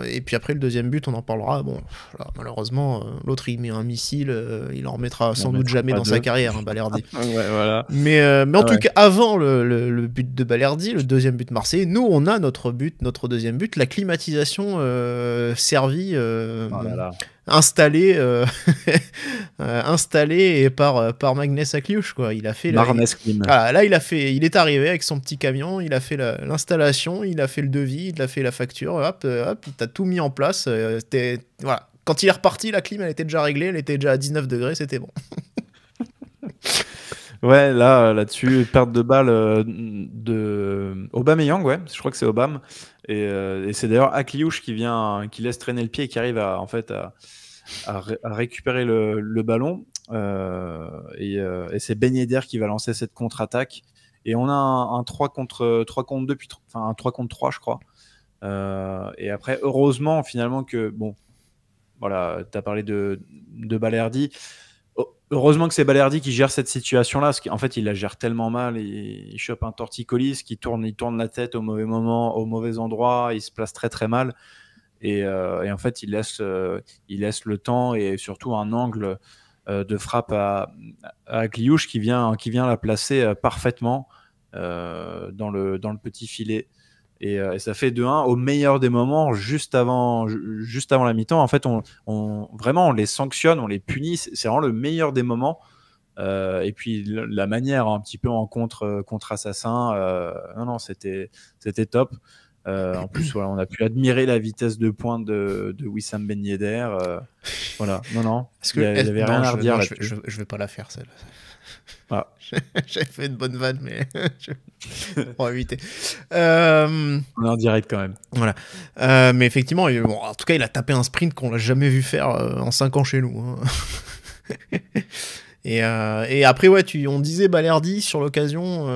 [SPEAKER 6] Et puis après le deuxième but, on en parlera. Bon, là, malheureusement, l'autre il met un missile, il en remettra sans doute jamais dans sa carrière, hein, Balerdi.
[SPEAKER 7] Ouais, voilà.
[SPEAKER 6] Mais en tout cas, avant le but de Balerdi, le deuxième but marseillais, nous on a notre deuxième but, la climatisation servie. Installé par Magnès Akliouche, quoi. Il a fait là il est arrivé avec son petit camion, il a fait l'installation, il a fait le devis, il a fait la facture, hop, t'as tout mis en place. Voilà. Quand il est reparti, la clim elle était déjà réglée, elle était déjà à 19 degrés, c'était bon.
[SPEAKER 7] Ouais, là-dessus, perte de balle de Aubameyang, ouais, je crois que c'est Aubame. Et c'est d'ailleurs Akliouche qui laisse traîner le pied et qui arrive à récupérer le ballon. Et c'est Ben Yedder qui va lancer cette contre-attaque. Et on a un 3 contre 2, un 3 contre 3, je crois. Et après, heureusement, finalement, que, bon, voilà, tu as parlé de Balerdi. Heureusement que c'est Balerdi qui gère cette situation-là, parce qu'en fait, il la gère tellement mal. Il chope un torticolis qui il tourne la tête au mauvais moment, au mauvais endroit. Il se place très, très mal. Et en fait, il laisse le temps et surtout un angle de frappe à Akliouche qui vient la placer parfaitement dans le petit filet. Et ça fait 2-1 au meilleur des moments, juste avant la mi-temps. En fait, on les sanctionne, on les punit. C'est vraiment le meilleur des moments. Et puis la manière un petit peu en contre-assassin, non, c'était top. En plus, voilà, on a pu admirer la vitesse de pointe de Wissam Ben Yedder. Voilà, non. Il y avait rien à redire là-dessus.
[SPEAKER 6] Je vais pas la faire, celle-là.
[SPEAKER 7] Ah.
[SPEAKER 6] J'avais fait une bonne vanne, mais pour éviter.
[SPEAKER 7] On est en direct quand même.
[SPEAKER 6] Voilà. Mais effectivement, en tout cas, il a tapé un sprint qu'on l'a jamais vu faire en 5 ans chez nous. Hein. Et après, ouais, on disait Balerdi sur l'occasion.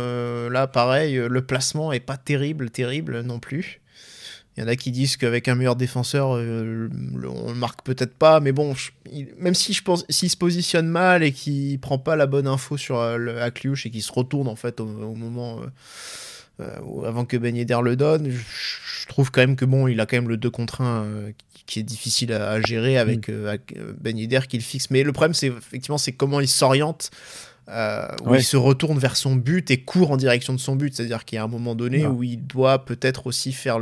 [SPEAKER 6] Là, pareil, le placement est pas terrible non plus. Il y en a qui disent qu'avec un meilleur défenseur, on le marque peut-être pas, mais bon, même si je pense, s'il se positionne mal et qu'il prend pas la bonne info sur Akliouche et qu'il se retourne en fait au moment avant que Ben Yedder le donne, je trouve quand même que bon, il a quand même le 2 contre 1 qui est difficile à gérer avec Ben Yedder qui le fixe. Mais le problème, c'est effectivement comment il s'oriente. Où il se retourne vers son but et court en direction de son but, c'est-à-dire qu'il y a un moment donné où il doit peut-être aussi faire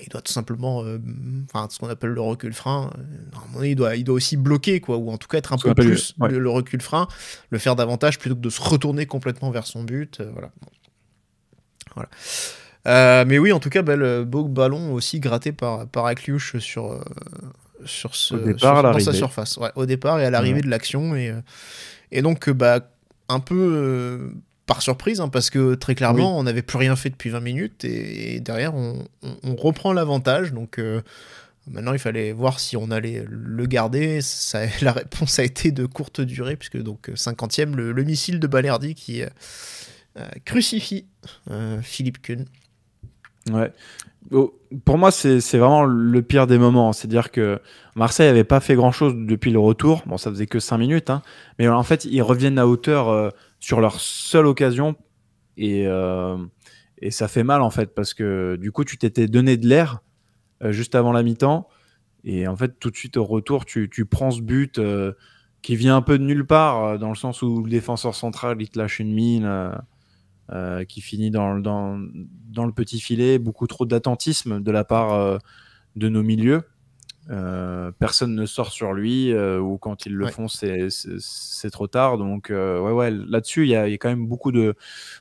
[SPEAKER 6] il doit tout simplement ce qu'on appelle le recul-frein. Il doit aussi bloquer, quoi, ou en tout cas être un peu plus le recul-frein, le faire davantage plutôt que de se retourner complètement vers son but. Voilà. Mais oui, en tout cas, beau ballon aussi gratté par Akliouche dans sa surface. Ouais, au départ et à l'arrivée de l'action. Et donc, un peu par surprise, hein, parce que très clairement, on n'avait plus rien fait depuis 20 minutes. Et derrière, on reprend l'avantage. Donc, Maintenant, il fallait voir si on allait le garder. La réponse a été de courte durée, puisque donc 50e, le missile de Balerdi qui crucifie Philippe Kuhn.
[SPEAKER 7] Ouais. Pour moi, c'est vraiment le pire des moments. C'est-à-dire que Marseille n'avait pas fait grand-chose depuis le retour. Bon, ça faisait que 5 minutes. Hein. Mais en fait, ils reviennent à hauteur sur leur seule occasion. Et ça fait mal, en fait, parce que du coup, tu t'étais donné de l'air juste avant la mi-temps. Et en fait, tout de suite au retour, tu prends ce but qui vient un peu de nulle part, dans le sens où le défenseur central, il te lâche une mine qui finit dans le petit filet. Beaucoup trop d'attentisme de la part de nos milieux. Personne ne sort sur lui, ou quand ils le font, c'est trop tard. Donc, là-dessus, il y a quand même beaucoup de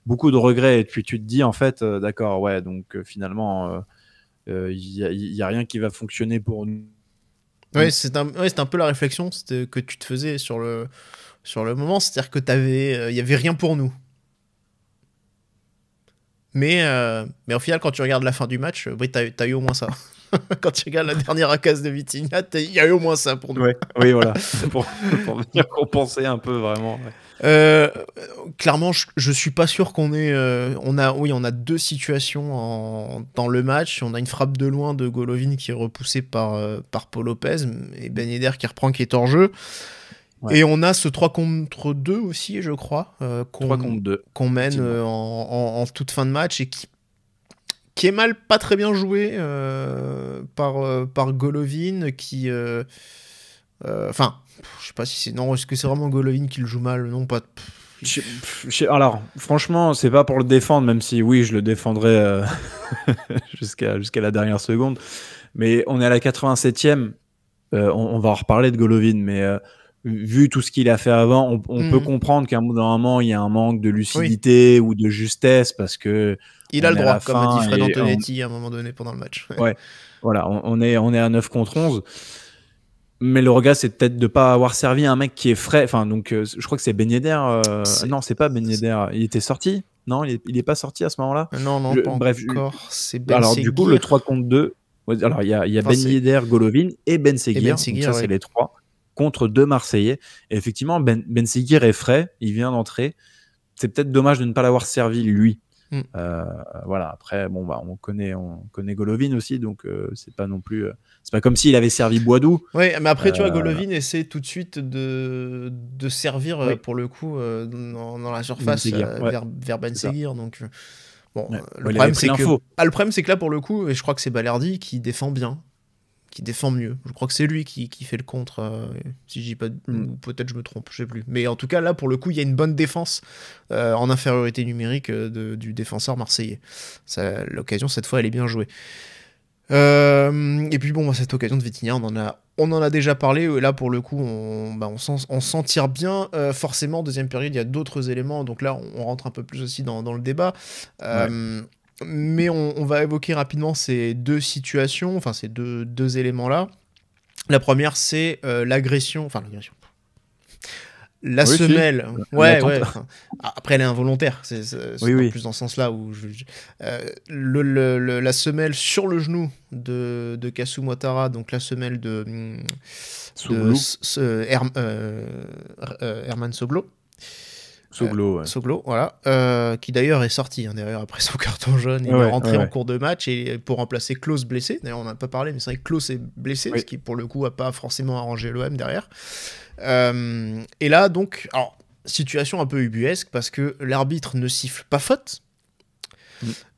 [SPEAKER 7] regrets. Et puis, tu te dis, en fait, d'accord, donc finalement... il y a rien qui va fonctionner pour nous.
[SPEAKER 6] Ouais, c'est un peu la réflexion que tu te faisais sur le moment, c'est-à-dire que il y avait rien pour nous. Mais au final, quand tu regardes la fin du match, t'as eu au moins ça. Quand tu regardes la dernière occasion de Vitinha, il y a eu au moins ça pour nous.
[SPEAKER 7] Oui, voilà. C'est pour venir compenser un peu, vraiment.
[SPEAKER 6] Clairement, je suis pas sûr qu'on ait... on a deux situations dans le match. On a une frappe de loin de Golovin qui est repoussée par Paul Lopez, et Ben Yedder qui reprend, qui est hors jeu. Ouais. Et on a ce 3 contre 2 aussi, je crois,
[SPEAKER 7] 3 contre 2
[SPEAKER 6] qu'on mène en toute fin de match, et qui est pas très bien joué par Golovin, qui... Enfin, je sais pas si c'est... Non, est-ce que c'est vraiment Golovin qui le joue mal? Non, pas...
[SPEAKER 7] Alors, franchement, c'est pas pour le défendre, même si, oui, je le défendrais jusqu'à la dernière seconde. Mais on est à la 87e. On va en reparler de Golovin, mais... vu tout ce qu'il a fait avant, on peut comprendre qu'à un moment, il y a un manque de lucidité ou de justesse, parce que...
[SPEAKER 6] Il a le droit, comme a dit Fred Antonetti à un moment donné pendant le match.
[SPEAKER 7] Ouais, voilà, on est à 9 contre 11. Mais le regret, c'est peut-être de ne pas avoir servi un mec qui est frais. Enfin, donc, je crois que c'est Ben Yedder. Non, c'est pas Ben Yedder. Il était sorti? Non, il est pas sorti à ce moment-là?
[SPEAKER 6] Non, pas encore. C'est Ben
[SPEAKER 7] Alors,
[SPEAKER 6] Seguir.
[SPEAKER 7] du coup, le 3 contre 2... Alors, il y a Ben Yedder, Golovin et Ben Seguir. Donc ça, c'est les 3 contre 2 Marseillais. Et effectivement, Ben Seguir est frais. Il vient d'entrer. C'est peut-être dommage de ne pas l'avoir servi, lui. Voilà, après on connaît Golovin aussi, donc c'est pas non plus c'est pas comme s'il avait servi Boadou.
[SPEAKER 6] Oui, mais après tu vois, Golovin essaie tout de suite de servir pour le coup dans la surface vers Ben Seguir, donc bon, le problème c'est que là pour le coup, et je crois que c'est Balerdi qui défend bien, qui défend mieux. Je crois que c'est lui qui fait le contre, si je dis pas, ou peut-être je me trompe, je sais plus. Mais en tout cas, là, pour le coup, il y a une bonne défense en infériorité numérique du défenseur marseillais. L'occasion, cette fois, elle est bien jouée. Et puis bon, cette occasion de Vitinha, on en a déjà parlé. Et là, pour le coup, on s'en tire bien. Forcément, deuxième période, il y a d'autres éléments. Donc là, on rentre un peu plus aussi dans le débat. Mais on va évoquer rapidement ces deux situations, enfin ces deux éléments-là. La première, c'est l'agression. La semelle. Après, elle est involontaire. C'est plus dans ce sens-là où la semelle sur le genou de Kassoum Ouattara, donc la semelle de Herman Soglo. Soglo, voilà, qui d'ailleurs est sorti derrière après son carton jaune. Il est rentré en cours de match et pour remplacer Klose blessé. D'ailleurs, on n'a pas parlé, mais c'est vrai que Klose est blessé, ce qui pour le coup n'a pas forcément arrangé l'OM derrière. Et là, donc, alors, situation un peu ubuesque parce que l'arbitre ne siffle pas faute.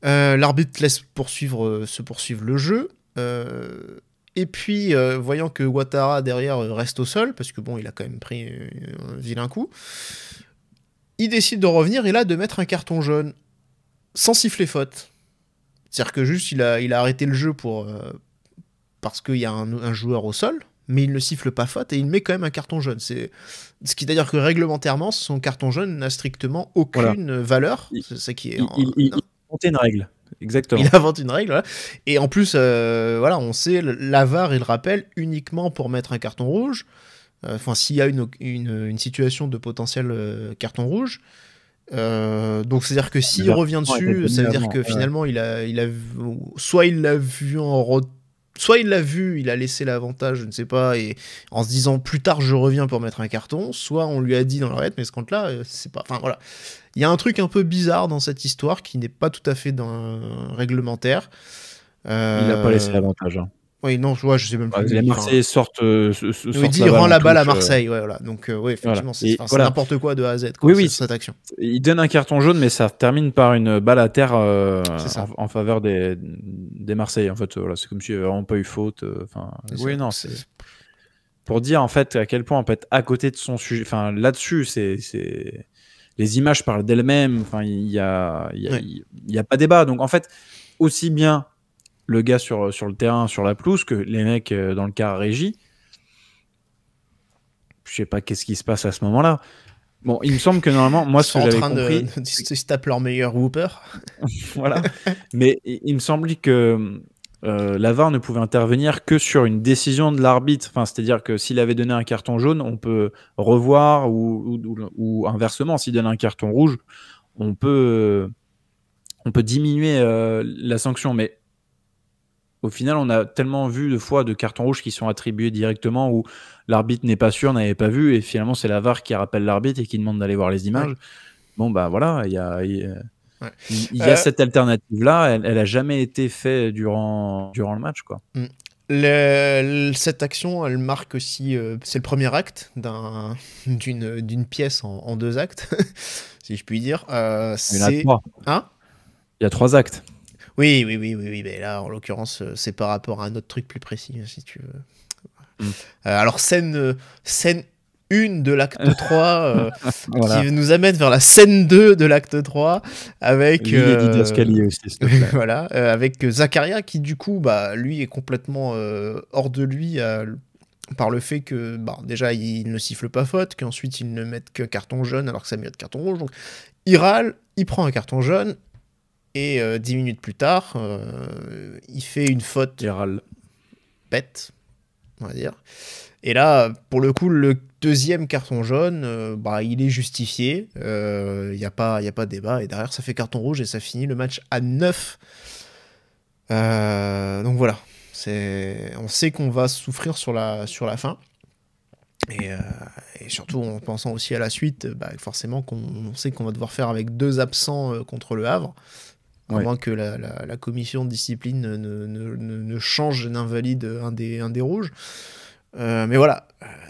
[SPEAKER 6] L'arbitre laisse se poursuivre le jeu. Et puis, voyant que Ouattara derrière reste au sol, parce que bon, il a quand même pris un vilain coup. Il décide de revenir et là de mettre un carton jaune sans siffler faute. C'est-à-dire que juste il a arrêté le jeu parce qu'il y a un joueur au sol, mais il ne siffle pas faute et il met quand même un carton jaune. Ce qui veut dire que réglementairement, son carton jaune n'a strictement aucune valeur. C'est ça qui est.
[SPEAKER 7] Il a inventé une règle. Exactement.
[SPEAKER 6] Il invente une règle, voilà. Et en plus, on sait, la VAR, il rappelle uniquement pour mettre un carton rouge. S'il y a une situation de potentiel carton rouge, donc c'est à dire que s'il revient dessus, ça veut dire que finalement il a soit il l'a vu soit il l'a vu, il a laissé l'avantage, je ne sais pas, et en se disant plus tard je reviens pour mettre un carton, soit on lui a dit dans l'oreillette, mais ce compte-là, c'est pas. Enfin voilà. Il y a un truc un peu bizarre dans cette histoire qui n'est pas tout à fait réglementaire.
[SPEAKER 7] Il n'a pas laissé l'avantage. Hein.
[SPEAKER 6] Oui, non, je sais même plus.
[SPEAKER 7] Les Marseillais sortent.
[SPEAKER 6] Il dit rend la balle à Marseille. Ouais, voilà. Donc, ouais, effectivement,
[SPEAKER 7] voilà.
[SPEAKER 6] c'est n'importe quoi de A à Z.
[SPEAKER 7] Quoi, oui,
[SPEAKER 6] cette action.
[SPEAKER 7] Il donne un carton jaune, mais ça termine par une balle à terre en faveur des Marseillais. En fait, voilà, c'est comme s'il n'y avait vraiment pas eu faute. Oui, non, c'est pour dire en fait à quel point on peut être à côté de son sujet. Enfin, là-dessus, c'est les images parlent d'elles-mêmes. Enfin, il y a pas débat. Donc, en fait, aussi bien le gars sur le terrain, sur la pelouse, que les mecs dans le car régie. Je sais pas qu'est-ce qui se passe à ce moment-là. Bon, il me semble que normalement, moi, ce que j'avais compris...
[SPEAKER 6] Ils se tapent leur meilleur whooper.
[SPEAKER 7] Voilà. Mais il me semblait que la VAR ne pouvait intervenir que sur une décision de l'arbitre. Enfin, c'est-à-dire que s'il avait donné un carton jaune, on peut revoir ou inversement, s'il donne un carton rouge, on peut diminuer la sanction. Mais au final, on a tellement vu de fois de cartons rouges qui sont attribués directement où l'arbitre n'est pas sûr, n'avait pas vu, et finalement c'est la VAR qui rappelle l'arbitre et qui demande d'aller voir les images. Ouais. Bon, bah voilà, il y a cette alternative-là, elle n'a jamais été faite durant le match, quoi.
[SPEAKER 6] Cette action, elle marque aussi, c'est le premier acte d'une pièce en 2 actes, si je puis dire.
[SPEAKER 7] Il y en a 3.
[SPEAKER 6] Hein ?
[SPEAKER 7] Il y a 3 actes.
[SPEAKER 6] Oui, mais là, en l'occurrence, c'est par rapport à un autre truc plus précis, si tu veux. Alors, scène 1 de l'acte 3, voilà. Qui nous amène vers la scène 2 de l'acte 3, avec...
[SPEAKER 7] aussi,
[SPEAKER 6] voilà, avec Zakaria, qui, du coup, lui, est complètement hors de lui, par le fait que, déjà, il ne siffle pas faute, qu'ensuite, il ne met que carton jaune, alors que ça mérite carton rouge. Donc, il râle, il prend un carton jaune, et 10 minutes plus tard, il fait une faute bête, on va dire. Et là, pour le coup, le deuxième carton jaune, il est justifié. Il n'y a pas de débat. Et derrière, ça fait carton rouge et ça finit le match à 9. Donc voilà. On sait qu'on va souffrir sur la fin. Et surtout, en pensant aussi à la suite, forcément, on sait qu'on va devoir faire avec 2 absents contre le Havre. À moins que la commission de discipline ne change, n'invalide un des rouges. Mais voilà,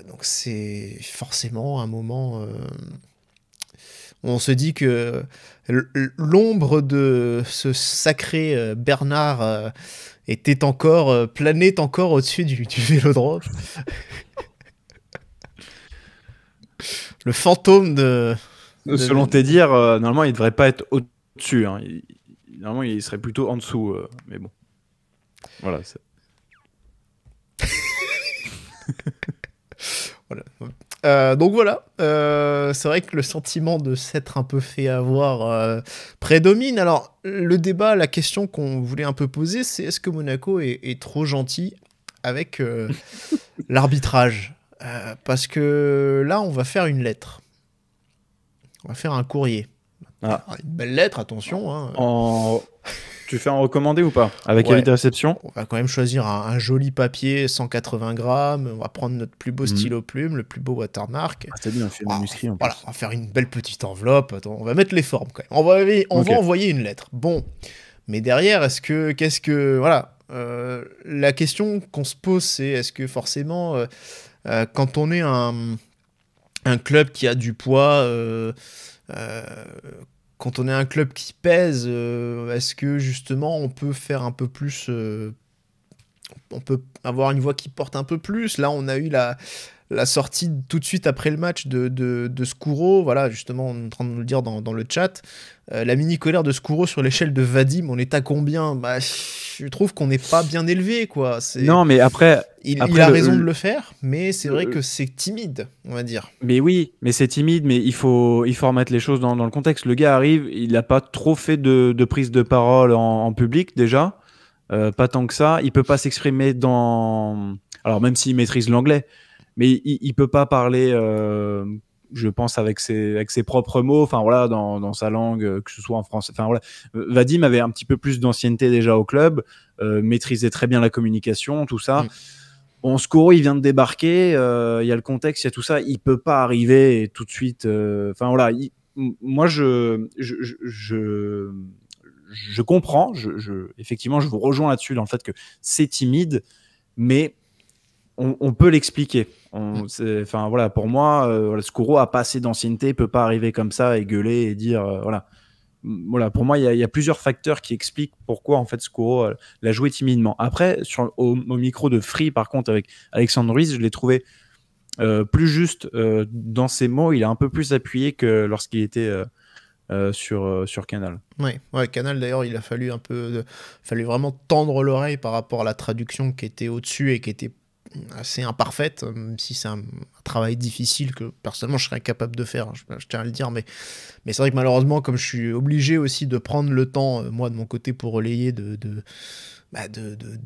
[SPEAKER 6] donc c'est forcément un moment où on se dit que l'ombre de ce sacré Bernard planait encore au-dessus du Vélodrome. Le fantôme de...
[SPEAKER 7] Selon tes dires, normalement, il ne devrait pas être au-dessus. Hein. Normalement, il serait plutôt en dessous. Mais bon. Voilà.
[SPEAKER 6] Voilà. Donc voilà. C'est vrai que le sentiment de s'être un peu fait avoir prédomine. Alors, le débat, la question qu'on voulait un peu poser, c'est est-ce que Monaco est trop gentil avec l'arbitrage ? Parce que là, on va faire une lettre. On va faire un courrier. Une belle lettre, attention. Hein.
[SPEAKER 7] Tu fais en recommandé ou pas ? Avec avis de réception ?
[SPEAKER 6] On va quand même choisir un joli papier, 180 grammes. On va prendre notre plus beau stylo plume, le plus beau watermark.
[SPEAKER 7] C'est bien, on fait manuscrit en plus.
[SPEAKER 6] Voilà, on va faire une belle petite enveloppe. Attends, on va mettre les formes quand même. On va envoyer une lettre. Bon, mais derrière, voilà. La question qu'on se pose, c'est est-ce que forcément, quand on est un club qui a du poids... quand on est un club qui pèse, est-ce que justement on peut faire un peu plus, on peut avoir une voix qui porte un peu plus. Là, on a eu la sortie tout de suite après le match de Skuro, voilà, justement, on est en train de nous le dire dans le chat. La mini-colère de Skuro sur l'échelle de Vadim, on est à combien ? Je trouve qu'on n'est pas bien élevé, quoi.
[SPEAKER 7] Non, mais après...
[SPEAKER 6] Il a raison de le faire, mais c'est vrai que c'est timide, on va dire.
[SPEAKER 7] Mais oui, mais c'est timide, mais il faut remettre les choses dans le contexte. Le gars arrive, il n'a pas trop fait de prise de parole en public, déjà. Pas tant que ça. Il peut pas s'exprimer alors, même s'il maîtrise l'anglais, mais il peut pas parler... je pense avec ses propres mots, enfin voilà, dans sa langue, que ce soit en français. Enfin voilà, Vadim avait un petit peu plus d'ancienneté déjà au club. maîtrisait très bien la communication, tout ça. Bon, Scoro, il vient de débarquer, il y a le contexte, il y a tout ça, il peut pas arriver tout de suite. Enfin voilà, moi je comprends, effectivement, je vous rejoins là-dessus dans le fait que c'est timide, mais on peut l'expliquer. Enfin voilà, pour moi, Scoro a pas assez d'ancienneté, peut pas arriver comme ça et gueuler et dire voilà. Voilà, pour moi, il y a plusieurs facteurs qui expliquent pourquoi en fait Scoro l'a joué timidement. Après, au micro de Free, par contre, avec Alexandre Ruiz, je l'ai trouvé plus juste dans ses mots. Il a un peu plus appuyé que lorsqu'il était sur Canal.
[SPEAKER 6] Ouais, Canal d'ailleurs, il a fallu fallait vraiment tendre l'oreille par rapport à la traduction qui était au-dessus et qui était assez imparfaite, même si c'est un travail difficile que personnellement je serais incapable de faire, je tiens à le dire, mais c'est vrai que malheureusement, comme je suis obligé aussi de prendre le temps, moi de mon côté, pour relayer, de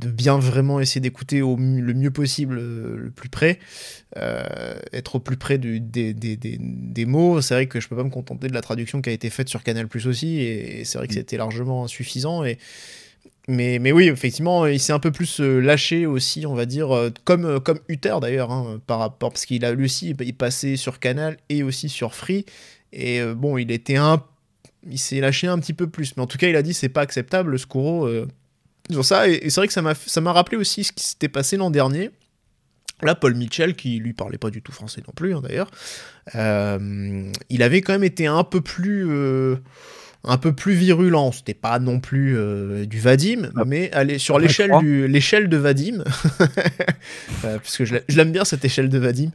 [SPEAKER 6] bien vraiment essayer d'écouter le mieux possible, le plus près, être au plus près des mots, c'est vrai que je peux pas me contenter de la traduction qui a été faite sur Canal+ aussi, et c'est vrai que c'était largement insuffisant, mais oui, effectivement, il s'est un peu plus lâché aussi, on va dire, comme Uther d'ailleurs, hein, par rapport, parce qu'il a lui aussi, il passait sur Canal et aussi sur Free, et bon, il s'est lâché un petit peu plus, mais en tout cas, il a dit c'est pas acceptable, Scoro, sur ça, et c'est vrai que ça m'a rappelé aussi ce qui s'était passé l'an dernier. Là, Paul Mitchell, qui lui parlait pas du tout français non plus, hein, d'ailleurs, il avait quand même été un peu plus virulent. C'était pas non plus du Vadim, mais allez, sur l'échelle de Vadim, parce que je l'aime bien cette échelle de Vadim,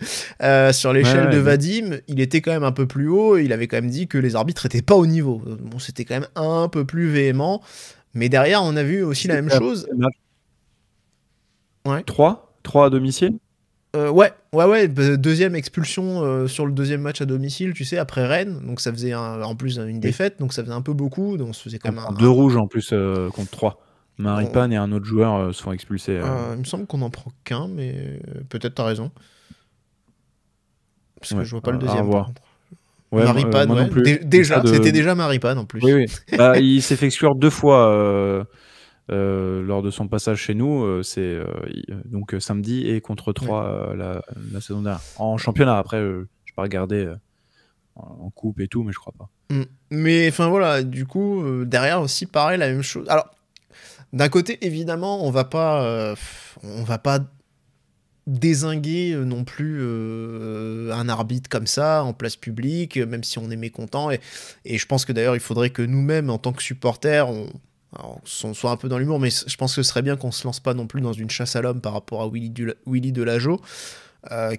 [SPEAKER 6] sur l'échelle de Vadim, il était quand même un peu plus haut, et il avait quand même dit que les arbitres étaient pas au niveau. Bon, c'était quand même un peu plus véhément, mais derrière, on a vu aussi la même chose. Ouais.
[SPEAKER 7] 3 à domicile.
[SPEAKER 6] Ouais, deuxième expulsion sur le deuxième match à domicile, tu sais, après Rennes, donc ça faisait en plus une défaite, donc ça faisait un peu beaucoup, donc on se faisait quand même
[SPEAKER 7] deux rouges en plus contre 3. Maripane et un autre joueur se font expulser.
[SPEAKER 6] Il me semble qu'on en prend qu'un, mais peut-être t'as raison. Parce que je vois pas le deuxième, par contre. Ouais, Maripane, ouais. C'était déjà Maripane en plus.
[SPEAKER 7] Oui. Bah, il s'est fait exclure 2 fois lors de son passage chez nous, donc samedi et contre 3 la saison dernière. En championnat, après, je n'ai pas regardé en coupe et tout, mais je crois pas.
[SPEAKER 6] Mais enfin voilà, du coup, derrière aussi, pareil, la même chose. Alors, d'un côté, évidemment, on va pas dézinguer non plus un arbitre comme ça en place publique, même si on est mécontent, et je pense que d'ailleurs il faudrait que nous-mêmes en tant que supporters on soit un peu dans l'humour, mais je pense que ce serait bien qu'on se lance pas non plus dans une chasse à l'homme par rapport à Willy Delageau,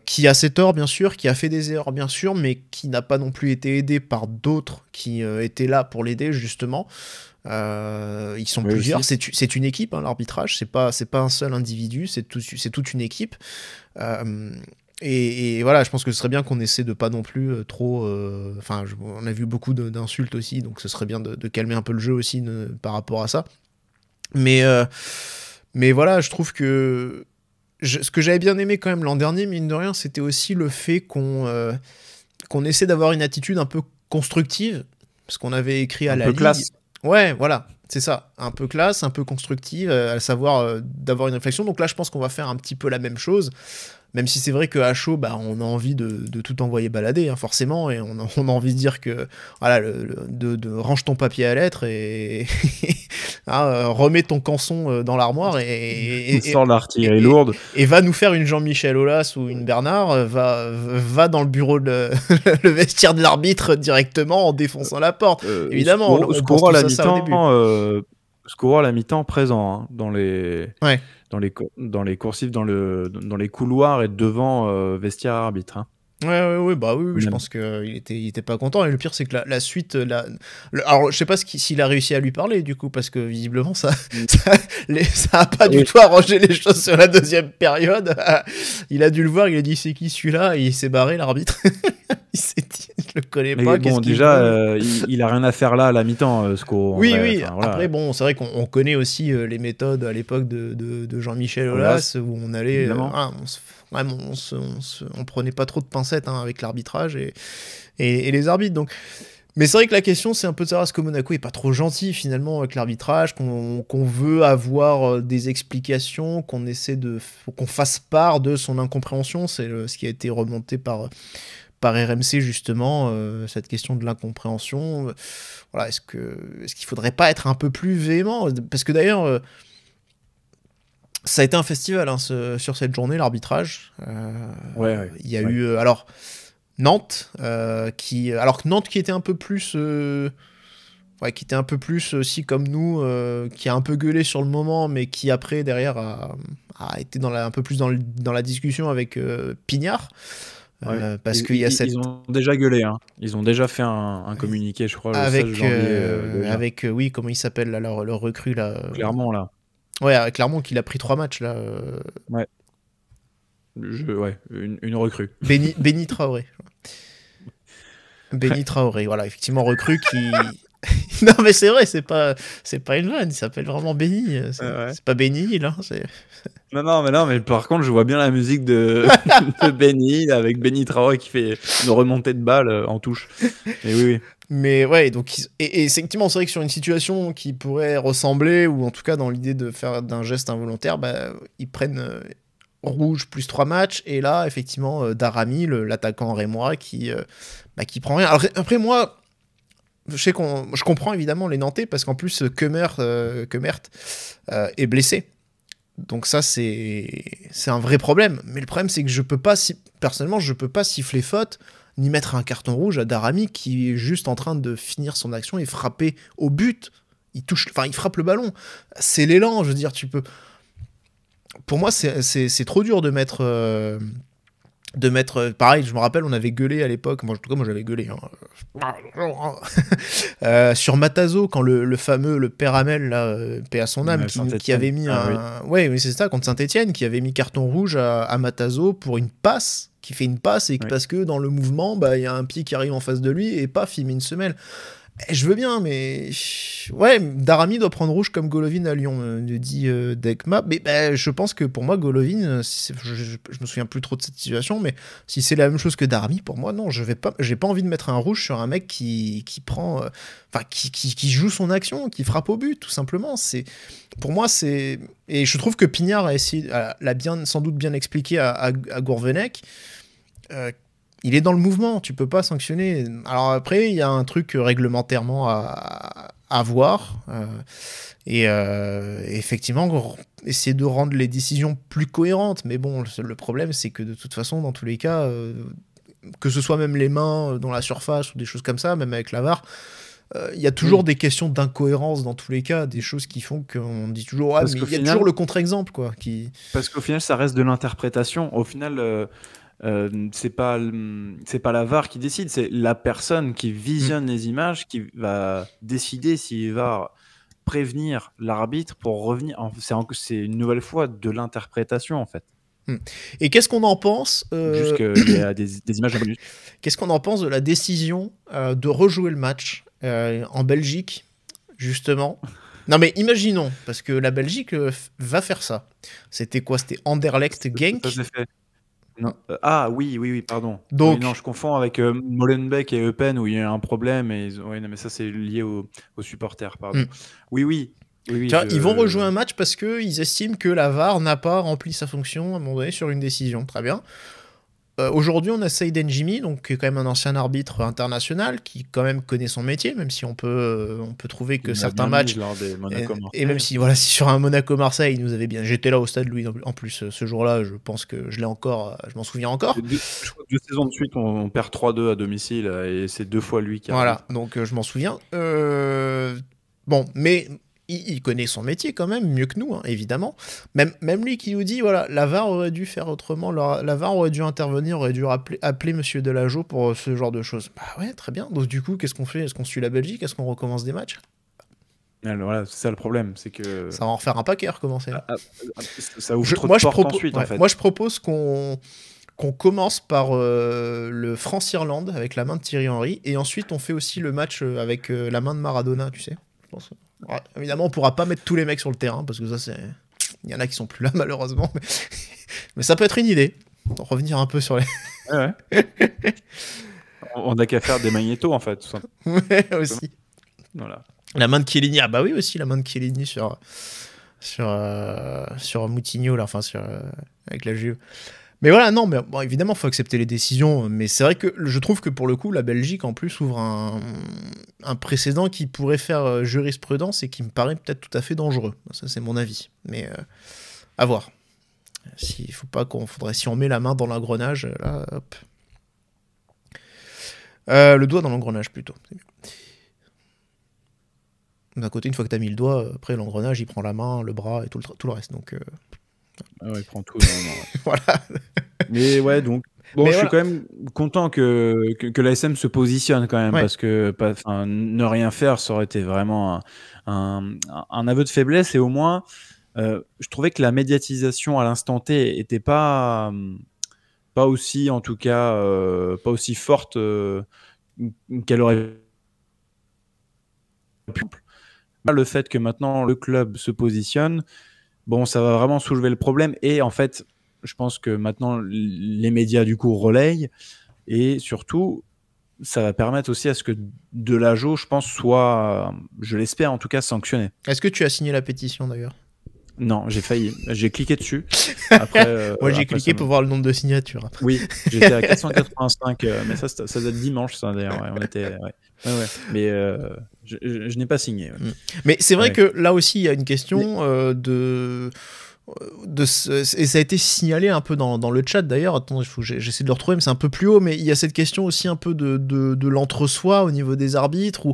[SPEAKER 6] qui a ses torts bien sûr, qui a fait des erreurs bien sûr, mais qui n'a pas non plus été aidé par d'autres qui étaient là pour l'aider justement. Ils sont plusieurs, c'est une équipe, hein, l'arbitrage, c'est pas un seul individu, c'est toute une équipe, et voilà, je pense que ce serait bien qu'on essaie de pas non plus trop, on a vu beaucoup d'insultes aussi, donc ce serait bien de calmer un peu le jeu aussi par rapport à ça, mais voilà, je trouve que ce que j'avais bien aimé quand même l'an dernier, mine de rien, c'était aussi le fait qu'on essaie d'avoir une attitude un peu constructive, parce qu'on avait écrit à la Ligue.
[SPEAKER 7] Classe.
[SPEAKER 6] Ouais, voilà, c'est ça, un peu classe, un peu constructive, à savoir d'avoir une réflexion. Donc là, je pense qu'on va faire un petit peu la même chose, même si c'est vrai qu'à chaud, on a envie de tout envoyer balader, hein, forcément, et on a envie de dire que, voilà, de range ton papier à lettres et remets ton canson dans l'armoire et
[SPEAKER 7] sort l'artillerie lourde.
[SPEAKER 6] Et va nous faire une Jean-Michel Aulas ou une Bernard, va dans le bureau le vestiaire de l'arbitre directement en défonçant la porte. Évidemment, on pense tous à ça au début.
[SPEAKER 7] Scoro à la mi-temps présent, hein, dans les coursives, dans les couloirs et devant vestiaire arbitre. Hein.
[SPEAKER 6] Oui, je pense qu'il était pas content, et le pire c'est que la suite, alors je sais pas s'il a réussi à lui parler du coup, parce que visiblement ça a pas du tout arrangé les choses sur la deuxième période. Il a dû le voir, il a dit c'est qui celui-là, et il s'est barré, l'arbitre. Il s'est dit je le connais pas.
[SPEAKER 7] Bon, déjà il a rien à faire là à la mi-temps, Scoro.
[SPEAKER 6] Oui, voilà. Après bon, c'est vrai qu'on connaît aussi les méthodes à l'époque de Jean-Michel Aulas, où on allait on prenait pas trop de pincettes, hein, avec l'arbitrage et les arbitres, donc. Mais c'est vrai que la question, c'est un peu de savoir est-ce que Monaco est pas trop gentil finalement avec l'arbitrage, qu'on veut avoir des explications, qu'on fasse part de son incompréhension. C'est ce qui a été remonté par RMC justement, cette question de l'incompréhension. Voilà, est-ce qu'il faudrait pas être un peu plus véhément ? Parce que d'ailleurs, ça a été un festival sur cette journée, l'arbitrage.
[SPEAKER 7] Ouais.
[SPEAKER 6] Il y a eu alors Nantes, qui était un peu plus, qui était un peu plus aussi comme nous, qui a un peu gueulé sur le moment, mais qui après derrière a été un peu plus dans la discussion avec Pignard. Parce qu'il y a
[SPEAKER 7] ils ont déjà gueulé, hein. Ils ont déjà fait un communiqué, je crois, le 16 janvier.
[SPEAKER 6] Avec comment il s'appelle là, leur recrue là.
[SPEAKER 7] Clermont là.
[SPEAKER 6] Ouais, Clermont qu'il a pris 3 matchs là.
[SPEAKER 7] Ouais. Une recrue.
[SPEAKER 6] Benny Traoré. Benny Traoré, voilà, effectivement recrue qui. Non mais c'est vrai, c'est pas une vanne, il s'appelle vraiment Benny. C'est pas Benny là.
[SPEAKER 7] Non, mais par contre, je vois bien la musique de Benny avec Benny Traoré qui fait une remontée de balle en touche. Et oui.
[SPEAKER 6] Mais ouais, donc et effectivement, c'est vrai que sur une situation qui pourrait ressembler, ou en tout cas dans l'idée de faire d'un geste involontaire, ils prennent rouge plus 3 matchs, et là, effectivement, Daramy, l'attaquant rémois, qui prend rien. Alors, après, moi, je comprends évidemment les Nantais, parce qu'en plus, Kemert est blessé. Donc ça, c'est un vrai problème. Mais le problème, c'est que personnellement, je peux pas siffler faute, ni mettre un carton rouge à Daramy, qui est juste en train de finir son action et frapper au but. Il frappe le ballon. C'est l'élan, je veux dire, tu peux... Pour moi, c'est trop dur de mettre... pareil, je me rappelle, on avait gueulé à l'époque, en tout cas moi j'avais gueulé sur Matazo, quand le fameux le père Hamel là, paix à son âme, qui avait mis oui c'est ça, contre Saint-Etienne, qui avait mis carton rouge à Matazo pour une passe, qui fait une passe, et parce que dans le mouvement il y a un pied qui arrive en face de lui, et paf, il met une semelle. Je veux bien, mais ouais, Daramy doit prendre rouge comme Golovin à Lyon, dit Dekma. Mais je pense que pour moi, Golovin, je me souviens plus trop de cette situation, mais si c'est la même chose que Daramy, pour moi, non, j'ai pas envie de mettre un rouge sur un mec qui prend, qui joue son action, qui frappe au but, tout simplement. Pour moi, et je trouve que Pignard l'a sans doute bien expliqué à Gourvenec. Il est dans le mouvement, tu peux pas sanctionner. Alors après, il y a un truc réglementairement à voir. Et effectivement, essayer de rendre les décisions plus cohérentes. Mais bon, le problème, c'est que de toute façon, dans tous les cas, que ce soit même les mains dans la surface ou des choses comme ça, même avec la VAR, il y a toujours des questions d'incohérence dans tous les cas, des choses qui font qu'on dit toujours mais il y a toujours le contre-exemple, quoi.
[SPEAKER 7] Parce qu'au final, ça reste de l'interprétation. Au final... c'est pas la VAR qui décide, c'est la personne qui visionne les images qui va décider s'il va prévenir l'arbitre pour revenir. C'est une nouvelle fois de l'interprétation en fait.
[SPEAKER 6] Et qu'est-ce qu'on en pense
[SPEAKER 7] Juste qu'il y a des images en bonus.
[SPEAKER 6] Qu'est-ce qu'on en pense de la décision de rejouer le match en Belgique, justement? Non mais imaginons, parce que la Belgique va faire ça. C'était quoi? C'était Anderlecht Genk.
[SPEAKER 7] Ça s'est fait. Non. Oui, pardon.
[SPEAKER 6] Donc,
[SPEAKER 7] non, je confonds avec Molenbeek et Eupen où il y a un problème. Mais ça, c'est lié aux supporters, pardon. Oui.
[SPEAKER 6] Ils vont rejouer un match parce qu'ils estiment que la VAR n'a pas rempli sa fonction à un moment donné sur une décision. Très bien. Aujourd'hui, on a Saïd N'Jimi, donc qui est quand même un ancien arbitre international, qui quand même connaît son métier, même si on peut trouver que certains matchs, et même si sur un Monaco-Marseille, il nous avait bien. J'étais là au stade, lui, en plus ce jour-là, je pense que je m'en souviens encore.
[SPEAKER 7] 2 saisons de suite, on perd 3-2 à domicile, et c'est 2 fois lui qui a.
[SPEAKER 6] Voilà, donc je m'en souviens. Bon, mais il connaît son métier quand même, mieux que nous, hein, évidemment. Même lui qui nous dit, voilà, la VAR aurait dû faire autrement, la VAR aurait dû intervenir, aurait dû appeler Monsieur Delageau pour ce genre de choses. Bah ouais, très bien. Donc du coup, qu'est-ce qu'on fait? Est-ce qu'on suit la Belgique? Est-ce qu'on recommence des matchs?
[SPEAKER 7] Alors, voilà, c'est ça le problème, c'est que...
[SPEAKER 6] Ça va en refaire un paquet à recommencer.
[SPEAKER 7] Ça ouvre trop de portes ensuite, en fait.
[SPEAKER 6] Moi, je propose qu'on commence par le France-Irlande avec la main de Thierry Henry, et ensuite on fait aussi le match avec la main de Maradona, tu sais. Je pense. Ouais, évidemment, on pourra pas mettre tous les mecs sur le terrain parce que ça, il y en a qui sont plus là malheureusement, mais ça peut être une idée. Revenir un peu sur les.
[SPEAKER 7] On n'a qu'à faire des magnétos, en fait. Tout simplement.
[SPEAKER 6] Ouais, aussi.
[SPEAKER 7] Voilà.
[SPEAKER 6] La main de Chiellini, ah bah oui, aussi, la main de Chiellini sur Moutinho, là, enfin, avec la Juve. Mais voilà, non, mais bon, évidemment, il faut accepter les décisions, mais c'est vrai que je trouve que pour le coup, la Belgique, en plus, ouvre un précédent qui pourrait faire jurisprudence et qui me paraît peut-être tout à fait dangereux. Ça, c'est mon avis. Mais à voir. Si on met la main dans l'engrenage, là, hop. Le doigt dans l'engrenage, plutôt. C'est mieux. D'un côté, une fois que tu as mis le doigt, après, l'engrenage, il prend la main, le bras et tout le reste. Donc,
[SPEAKER 7] Ah ouais, il prend tout. Non.
[SPEAKER 6] voilà.
[SPEAKER 7] Mais ouais, donc. Bon,
[SPEAKER 6] Mais
[SPEAKER 7] je
[SPEAKER 6] voilà.
[SPEAKER 7] suis quand même content que l'ASM se positionne quand même,
[SPEAKER 6] Ouais.
[SPEAKER 7] parce que ne rien faire, ça aurait été vraiment un aveu de faiblesse. Et au moins, je trouvais que la médiatisation à l'instant T était pas aussi, en tout cas, pas aussi forte qu'elle aurait pu. Le fait que maintenant le club se positionne, bon, ça va vraiment soulever le problème. Et en fait, je pense que maintenant les médias du coup relayent, et surtout ça va permettre aussi à ce que Delageau, je pense, soit, je l'espère en tout cas, sanctionné.
[SPEAKER 6] Est-ce que tu as signé la pétition d'ailleurs?
[SPEAKER 7] Non, j'ai failli, j'ai cliqué dessus. Après,
[SPEAKER 6] Moi j'ai
[SPEAKER 7] après,
[SPEAKER 6] cliqué
[SPEAKER 7] ça
[SPEAKER 6] pour voir le nombre de signatures.
[SPEAKER 7] Oui, j'étais à 485, mais ça date dimanche, ça d'ailleurs. Ouais, on était, ouais. Mais je n'ai pas signé. Ouais.
[SPEAKER 6] Mais c'est vrai
[SPEAKER 7] Ouais.
[SPEAKER 6] que là aussi il y a une question et ça a été signalé un peu dans le chat d'ailleurs. Attends, j'essaie de le retrouver, mais c'est un peu plus haut. Mais il y a cette question aussi un peu de l'entre-soi au niveau des arbitres,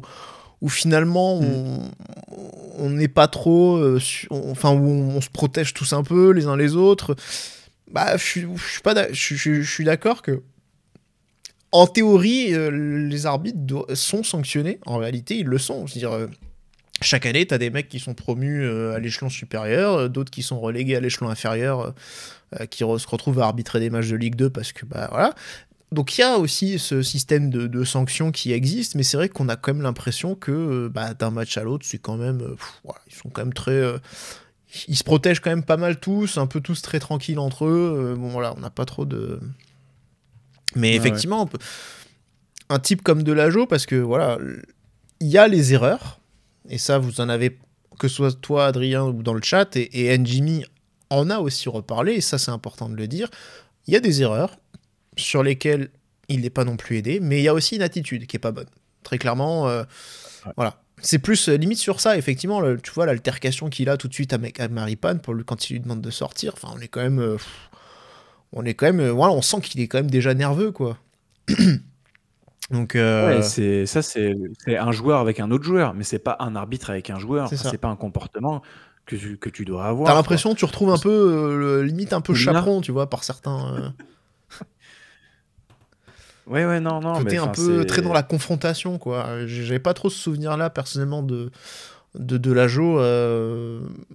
[SPEAKER 6] où finalement on n'est pas trop, où on se protège tous un peu les uns les autres. Bah, je suis d'accord que en théorie les arbitres sont sanctionnés. En réalité, ils le sont. C'est-à-dire chaque année, t'as des mecs qui sont promus à l'échelon supérieur, d'autres qui sont relégués à l'échelon inférieur, qui se retrouvent à arbitrer des matchs de Ligue 2 parce que, bah voilà. Donc il y a aussi ce système de sanctions qui existe, mais c'est vrai qu'on a quand même l'impression que d'un match à l'autre, c'est quand même... voilà, ils sont quand même très... ils se protègent quand même pas mal tous, un peu tous très tranquilles entre eux. Bon voilà, on n'a pas trop de... Mais effectivement, un type comme Delageau, parce que voilà, il y a les erreurs, et ça vous en avez, que ce soit toi Adrien ou dans le chat, et Njimi en a aussi reparlé, et ça c'est important de le dire, il y a des erreurs sur lesquelles il n'est pas non plus aidé, mais il y a aussi une attitude qui est pas bonne. Très clairement, voilà. C'est plus limite sur ça, effectivement, tu vois l'altercation qu'il a tout de suite avec Maripane quand il lui demande de sortir, enfin on est quand même... voilà, on sent qu'il est quand même déjà nerveux, quoi. Donc,
[SPEAKER 7] ouais, c'est un joueur avec un autre joueur, mais c'est pas un arbitre avec un joueur. C'est pas un comportement que tu dois avoir.
[SPEAKER 6] T'as l'impression que tu retrouves un peu, limite un peu chaperon, tu vois, par certains.
[SPEAKER 7] Ouais, non.
[SPEAKER 6] Côté un peu très dans la confrontation, quoi. J'avais pas trop ce souvenir-là, personnellement, de Delageau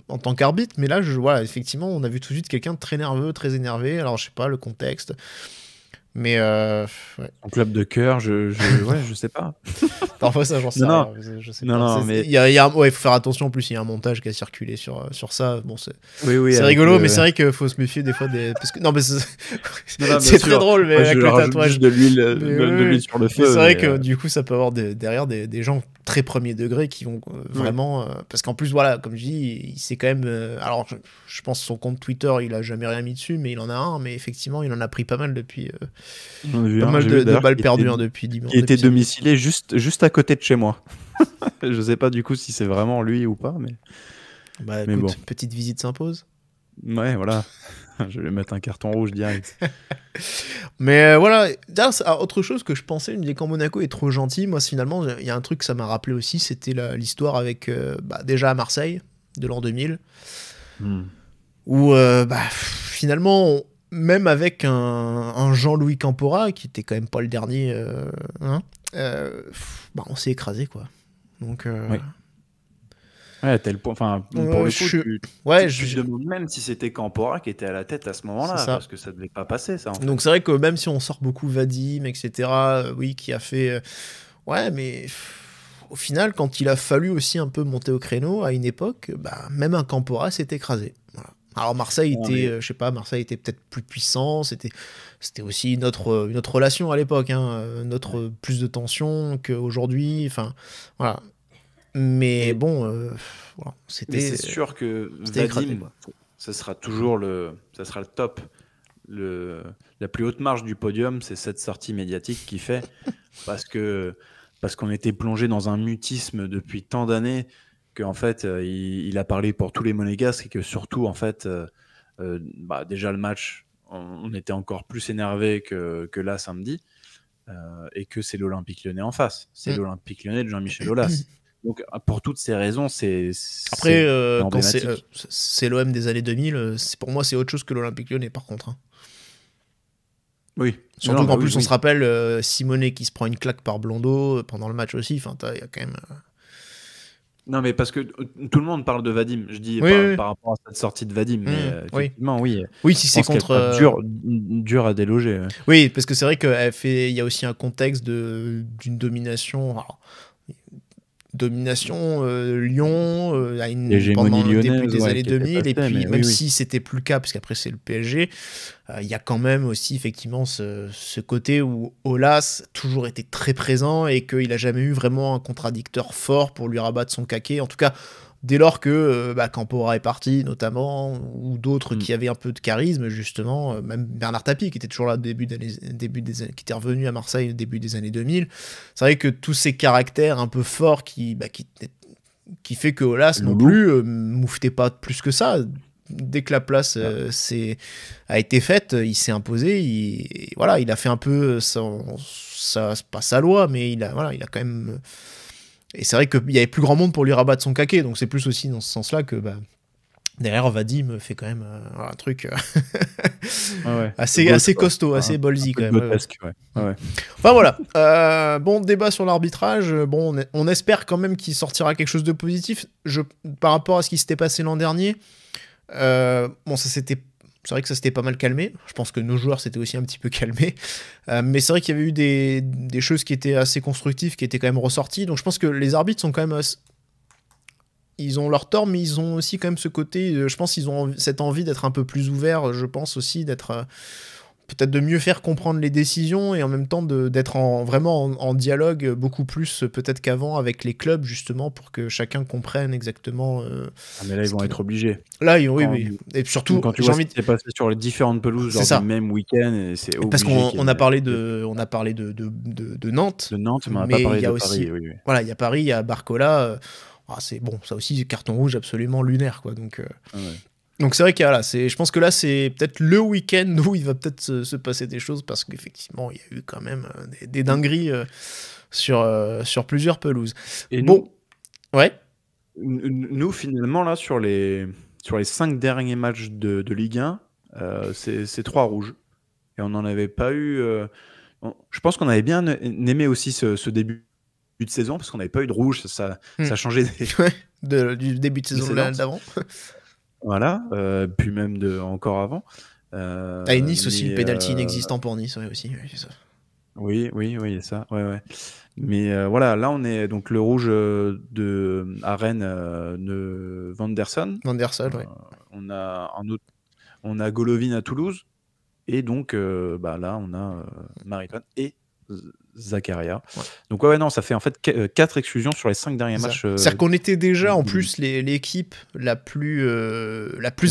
[SPEAKER 6] en tant qu'arbitre, mais là, voilà, effectivement, on a vu tout de suite quelqu'un de très nerveux, très énervé. Alors, je sais pas, le contexte. Mais ouais.
[SPEAKER 7] En club de cœur, je sais pas.
[SPEAKER 6] Parfois ça, j'en sais rien. Je sais pas.
[SPEAKER 7] Non, mais
[SPEAKER 6] il faut faire attention. En plus, il y a un montage qui a circulé sur ça. Bon, c'est rigolo, mais c'est vrai qu'il faut se méfier des fois parce que non, mais c'est très drôle, mais avec le tatouage
[SPEAKER 7] de l'huile sur le feu.
[SPEAKER 6] C'est vrai que du coup, ça peut avoir derrière des gens très premier degré qui vont vraiment parce qu'en plus, voilà, comme je dis, il s'est quand même. Alors, je pense son compte Twitter, il a jamais rien mis dessus, mais il en a un. Mais effectivement, il en a pris pas mal depuis. Pas mal de balles perdues depuis dimanche.
[SPEAKER 7] Il était domicilié juste à côté de chez moi. Je sais pas du coup si c'est vraiment lui ou pas, mais.
[SPEAKER 6] Bah écoute, bon. Petite visite s'impose.
[SPEAKER 7] Ouais, voilà. Je vais mettre un carton rouge direct.
[SPEAKER 6] Mais voilà, autre chose que je pensais, je me disais quand Monaco est trop gentil, moi finalement, il y a un truc que ça m'a rappelé aussi, c'était l'histoire avec déjà à Marseille de l'an 2000, où finalement, même avec un Jean-Louis Campora, qui était quand même pas le dernier, on s'est écrasé, quoi. Donc,
[SPEAKER 7] oui. Ouais, à tel point. Enfin, pour le coup, tu te demandes même si c'était Campora qui était à la tête à ce moment-là, parce que ça devait pas passer, ça. En fait.
[SPEAKER 6] Donc c'est vrai que même si on sort beaucoup Vadim, etc., oui, qui a fait, mais au final, quand il a fallu aussi un peu monter au créneau à une époque, même un Campora s'est écrasé. Voilà. Alors Marseille était, je sais pas, Marseille était peut-être plus puissant, c'était aussi une autre relation à l'époque, hein, plus de tension qu'aujourd'hui, enfin voilà. Mais bon, voilà,
[SPEAKER 7] Mais c'est sûr que
[SPEAKER 6] c'était écrasé,
[SPEAKER 7] Vadim,
[SPEAKER 6] quoi.
[SPEAKER 7] ça sera toujours ça sera le top. La plus haute marge du podium, c'est cette sortie médiatique qu'il fait parce qu'on était plongé dans un mutisme depuis tant d'années qu'en fait, il a parlé pour tous les monégasques et que surtout, en fait, déjà le match, on était encore plus énervé que là samedi et que c'est l'Olympique Lyonnais en face. C'est l'Olympique Lyonnais de Jean-Michel Aulas. Donc, pour toutes ces raisons,
[SPEAKER 6] Après, quand
[SPEAKER 7] emblématique.
[SPEAKER 6] c'est l'OM des années 2000, pour moi, c'est autre chose que l'Olympique Lyonnais, par contre. Hein.
[SPEAKER 7] Oui.
[SPEAKER 6] Surtout
[SPEAKER 7] Non,
[SPEAKER 6] qu'en
[SPEAKER 7] bah
[SPEAKER 6] plus,
[SPEAKER 7] oui.
[SPEAKER 6] on se rappelle Simonet qui se prend une claque par Blondeau pendant le match aussi. Enfin, il y a quand même.
[SPEAKER 7] Non, mais parce que tout le monde parle de Vadim. Je dis
[SPEAKER 6] Oui.
[SPEAKER 7] par rapport à cette sortie de Vadim. Mais
[SPEAKER 6] Oui.
[SPEAKER 7] effectivement, oui.
[SPEAKER 6] Oui, si
[SPEAKER 7] Je
[SPEAKER 6] c'est
[SPEAKER 7] pense qu'elle
[SPEAKER 6] contre.
[SPEAKER 7] sera dur à déloger.
[SPEAKER 6] Oui, parce que c'est vrai il y a aussi un contexte d'une domination. Alors, domination Lyon
[SPEAKER 7] L'hégémonie
[SPEAKER 6] pendant le début
[SPEAKER 7] lyonnaise,
[SPEAKER 6] des
[SPEAKER 7] ouais,
[SPEAKER 6] années
[SPEAKER 7] qui était
[SPEAKER 6] 2000 et
[SPEAKER 7] passée,
[SPEAKER 6] puis
[SPEAKER 7] mais
[SPEAKER 6] même
[SPEAKER 7] oui.
[SPEAKER 6] si c'était plus le cas parce qu'après c'est le PSG, il y a quand même aussi effectivement ce côté où Aulas a toujours été très présent et qu'il a jamais eu vraiment un contradicteur fort pour lui rabattre son caquet, en tout cas dès lors que Campora est parti notamment, ou d'autres qui avaient un peu de charisme justement, même Bernard Tapie qui était toujours là qui était revenu à Marseille au début des années 2000. C'est vrai que tous ces caractères un peu forts qui fait que Aulas non plus mouftait pas plus que ça. Dès que la place a été faite, il s'est imposé, il a fait un peu pas sa loi, mais il a quand même... Et c'est vrai qu'il y avait plus grand monde pour lui rabattre son caquet, donc c'est plus aussi dans ce sens-là que derrière Vadim fait quand même un truc assez costaud, assez ballsy quand même.
[SPEAKER 7] Grotesque, ouais.
[SPEAKER 6] Enfin voilà, bon débat sur l'arbitrage, bon on espère quand même qu'il sortira quelque chose de positif. Par rapport à ce qui s'était passé l'an dernier, c'est vrai que ça s'était pas mal calmé. Je pense que nos joueurs s'étaient aussi un petit peu calmés. Mais c'est vrai qu'il y avait eu des choses qui étaient assez constructives, qui étaient quand même ressorties. Donc je pense que les arbitres sont quand même... Ils ont leur tort, mais ils ont aussi quand même ce côté... Je pense qu'ils ont cette envie d'être un peu plus ouverts. Je pense aussi d'être... peut-être de mieux faire comprendre les décisions et en même temps d'être vraiment en dialogue beaucoup plus peut-être qu'avant avec les clubs justement pour que chacun comprenne exactement.
[SPEAKER 7] Mais là ils vont être obligés.
[SPEAKER 6] Là oui. Et surtout
[SPEAKER 7] quand tu vois ce qui s'est passé sur les différentes pelouses lors du même week-end, et c'est obligé.
[SPEAKER 6] Parce qu'on a parlé de Nantes.
[SPEAKER 7] De Nantes, mais on n'a
[SPEAKER 6] pas
[SPEAKER 7] parlé
[SPEAKER 6] il y a
[SPEAKER 7] de
[SPEAKER 6] aussi
[SPEAKER 7] Paris. Oui.
[SPEAKER 6] Voilà, il y a Paris, il y a Barcola. C'est bon, ça aussi carton rouge absolument lunaire quoi. Donc. Donc c'est vrai que je pense que là c'est peut-être le week-end où il va peut-être se passer des choses parce qu'effectivement il y a eu quand même des dingueries sur plusieurs pelouses.
[SPEAKER 7] Et nous finalement là sur les 5 derniers matchs de Ligue 1, c'est 3 rouges et on n'en avait pas eu. Je pense qu'on avait bien aimé aussi ce début de saison parce qu'on n'avait pas eu de rouge, ça changeait
[SPEAKER 6] du début de saison d'avant.
[SPEAKER 7] Voilà, puis même encore avant.
[SPEAKER 6] Nice aussi, le penalty inexistant pour Nice, aussi. C'est ça.
[SPEAKER 7] Oui, ça, ouais. Mais voilà, là on est donc le rouge à Rennes de Vanderson.
[SPEAKER 6] Ouais.
[SPEAKER 7] On a Golovin à Toulouse et donc là on a Mariton et Zakaria. Ouais. Donc non, ça fait en fait 4 exclusions sur les 5 derniers matchs.
[SPEAKER 6] C'est-à-dire qu'on était déjà en plus l'équipe la plus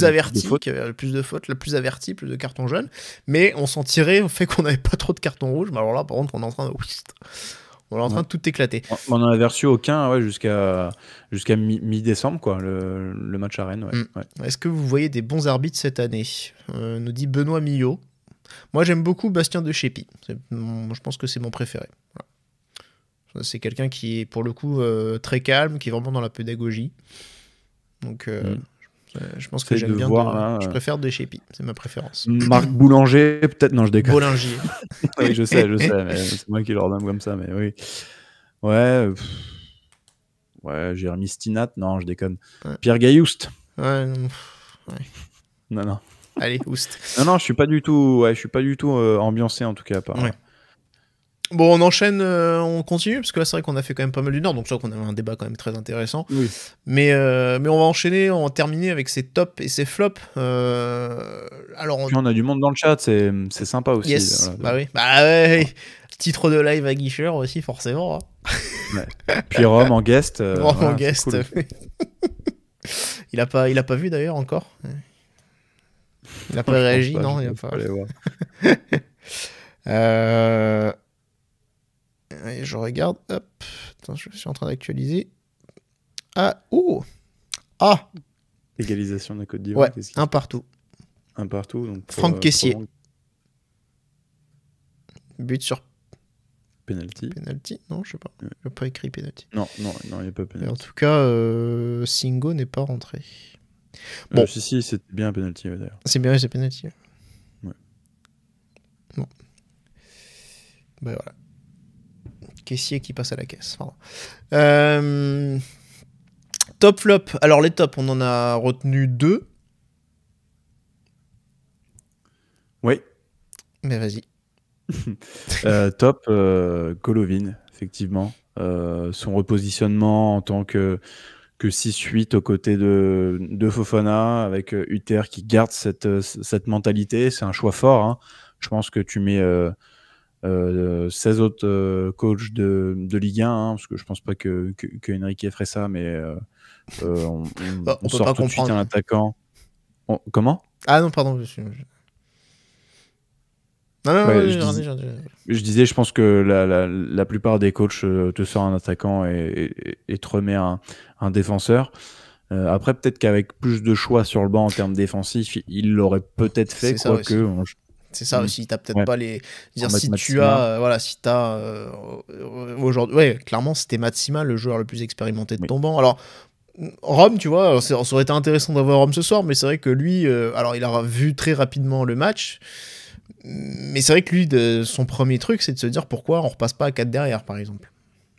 [SPEAKER 6] avertie, qui avait le plus de fautes, la plus avertie, plus de cartons jaunes, mais on s'en tirait au fait qu'on n'avait pas trop de cartons rouges. Mais alors là, par contre, on est en train de tout éclater.
[SPEAKER 7] On n'en avait reçu aucun jusqu'à mi-décembre, quoi, le match à Rennes. Ouais.
[SPEAKER 6] Est-ce que vous voyez des bons arbitres cette année nous dit Benoît Millot. Moi, j'aime beaucoup Bastien De Chépy. Je pense que c'est mon préféré. Voilà. C'est quelqu'un qui est, pour le coup, très calme, qui est vraiment dans la pédagogie. Donc, je pense que j'aime bien. Je préfère De Chépy. C'est ma préférence.
[SPEAKER 7] Marc Boulanger, peut-être. Non, je déconne.
[SPEAKER 6] Boulanger.
[SPEAKER 7] Oui, je sais. Mais c'est moi qui l'ordonne comme ça. Mais oui. Ouais. Jérémy Stinat. Non, je déconne. Ouais. Pierre Gaillouste.
[SPEAKER 6] Ouais.
[SPEAKER 7] Non.
[SPEAKER 6] Allez, oust.
[SPEAKER 7] Non, je suis pas du tout ambiancé en tout cas.
[SPEAKER 6] Bon, on enchaîne, on continue, parce que là, c'est vrai qu'on a fait quand même pas mal d'une heure, donc je crois qu'on avait un débat quand même très intéressant.
[SPEAKER 7] Oui.
[SPEAKER 6] Mais on va enchaîner, on va terminer avec ses tops et ses flops. Alors,
[SPEAKER 7] Puis on a du monde dans le chat, c'est sympa aussi.
[SPEAKER 6] yes,
[SPEAKER 7] Voilà.
[SPEAKER 6] bah oui. Bah ouais, titre de live à Guicheur aussi, forcément. Hein.
[SPEAKER 7] Ouais. Puis Rome en guest.
[SPEAKER 6] Rome
[SPEAKER 7] voilà,
[SPEAKER 6] en guest.
[SPEAKER 7] cool.
[SPEAKER 6] il a pas vu d'ailleurs encore. Il a pas réagi,
[SPEAKER 7] pas,
[SPEAKER 6] non, il a pas.
[SPEAKER 7] Aller voir.
[SPEAKER 6] Je regarde. Hop. Attends, je suis en train d'actualiser. Ah, ouh. Ah.
[SPEAKER 7] Égalisation de la Côte d'Ivoire.
[SPEAKER 6] Ouais, un partout.
[SPEAKER 7] Un partout. Donc
[SPEAKER 6] Franck Caissier. But sur
[SPEAKER 7] penalty.
[SPEAKER 6] Penalty. Non, je sais pas. Il n'a pas écrit penalty.
[SPEAKER 7] Non, il n'y a pas penalty.
[SPEAKER 6] En tout cas, Singo n'est pas rentré. Bon.
[SPEAKER 7] Si, c'était bien un penalty d'ailleurs.
[SPEAKER 6] C'est bien, c'est penalty.
[SPEAKER 7] Ouais.
[SPEAKER 6] Bon. Ben voilà. Caissier qui passe à la caisse. Top flop. Alors les tops, on en a retenu 2.
[SPEAKER 7] Oui.
[SPEAKER 6] Mais vas-y.
[SPEAKER 7] Top, Golovin, effectivement. Son repositionnement en tant que 6-8 aux côtés de Fofana, avec Uther qui garde cette mentalité. C'est un choix fort. Hein. Je pense que tu mets 16 autres coachs de Ligue 1, hein, parce que je pense pas que Enrique ferait ça, mais on sort tout de suite un attaquant. Comment ?
[SPEAKER 6] Ah non, pardon.
[SPEAKER 7] Je disais, je pense que la plupart des coachs te sortent un attaquant et te remet un défenseur. Après, peut-être qu'avec plus de choix sur le banc en termes défensifs, il l'aurait peut-être fait, quoique...
[SPEAKER 6] C'est ça aussi, t'as peut-être pas les... Dire, si tu as... si t'as... aujourd'hui... Ouais, clairement, c'était Matsima, le joueur le plus expérimenté de ton banc. Alors, Rome, tu vois, ça aurait été intéressant d'avoir Rome ce soir, mais c'est vrai que lui... alors, il a vu très rapidement le match, mais c'est vrai que lui, son premier truc, c'est de se dire pourquoi on repasse pas à 4 derrière, par exemple.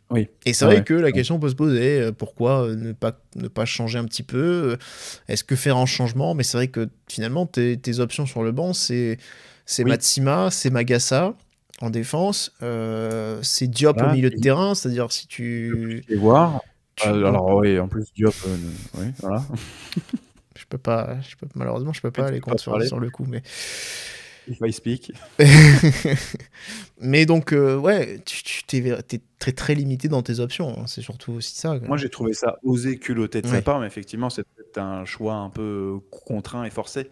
[SPEAKER 7] Oui.
[SPEAKER 6] Et c'est vrai que la question peut se poser, pourquoi ne pas changer un petit peu ? Est-ce que faire un changement ? Mais c'est vrai que finalement, tes options sur le banc, c'est Matsima, c'est Magassa en défense, c'est Diop au milieu de terrain, c'est-à-dire si tu...
[SPEAKER 7] vais voir. Alors oui, en plus Diop, oui, voilà.
[SPEAKER 6] Malheureusement, je peux pas aller contre sur le coup, mais...
[SPEAKER 7] If I speak.
[SPEAKER 6] Mais donc, ouais, t'es très très limité dans tes options, hein. C'est surtout aussi ça.
[SPEAKER 7] Moi, j'ai trouvé ça osé, culotté de sa part, mais effectivement, c'est peut-être un choix un peu contraint et forcé.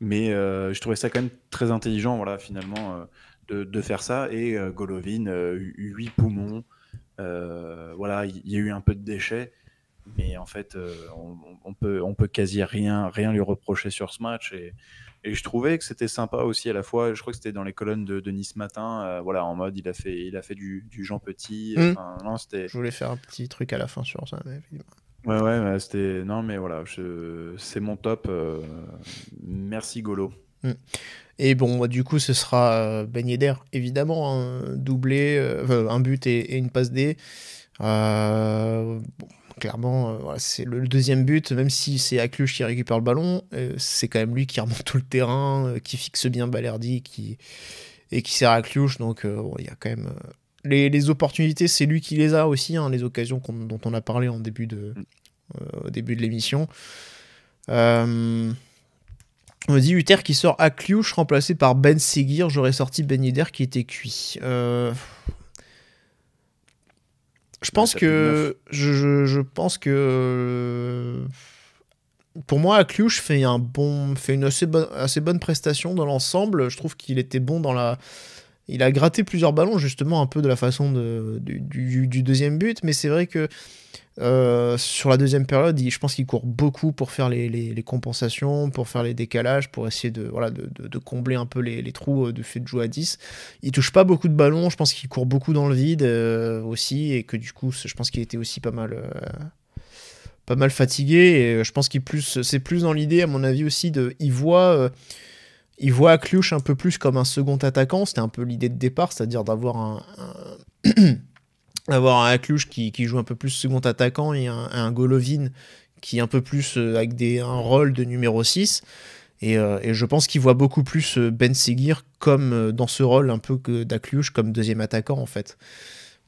[SPEAKER 7] Mais je trouvais ça quand même très intelligent, voilà, finalement, de faire ça. Et Golovin, 8 poumons, voilà, il y a eu un peu de déchets, mais en fait, on peut quasi rien lui reprocher sur ce match. Et je trouvais que c'était sympa aussi à la fois. Je crois que c'était dans les colonnes de Nice Matin, voilà, en mode il a fait du Jean Petit. Non, c'était...
[SPEAKER 6] Je voulais faire un petit truc à la fin sur ça, mais
[SPEAKER 7] ouais, c'était... Non, mais voilà, c'est mon top. Merci Golo.
[SPEAKER 6] Et bon, du coup, ce sera Ben Yedder, évidemment, un doublé, un but et une passe D. Bon, clairement, voilà, c'est le deuxième but, même si c'est Akluch qui récupère le ballon, c'est quand même lui qui remonte tout le terrain, qui fixe bien Balerdi et qui sert à Akluch. Donc, il y a quand même... les opportunités, c'est lui qui les a aussi, hein, les occasions dont on a parlé au début de l'émission. On me dit Uther qui sort Akliouche remplacé par Ben Seguir. J'aurais sorti Ben Yedder qui était cuit. Je pense que pour moi Akliouche fait une assez bonne prestation dans l'ensemble. Je trouve qu'il était bon il a gratté plusieurs ballons justement un peu de la façon du deuxième but, mais c'est vrai que sur la deuxième période, je pense qu'il court beaucoup pour faire les compensations, pour faire les décalages, pour essayer de combler un peu les trous du fait de jouer à 10. Il touche pas beaucoup de ballons, je pense qu'il court beaucoup dans le vide aussi, et que du coup, je pense qu'il était aussi pas mal fatigué, et je pense c'est plus dans l'idée, à mon avis aussi, il voit Akliouche un peu plus comme un second attaquant. C'était un peu l'idée de départ, c'est-à-dire d'avoir avoir un Akliouche qui joue un peu plus second attaquant et un Golovin qui est un peu plus avec un rôle de numéro 6. Et je pense qu'il voit beaucoup plus Ben Seguir comme dans ce rôle un peu que d'Akliouche comme deuxième attaquant en fait.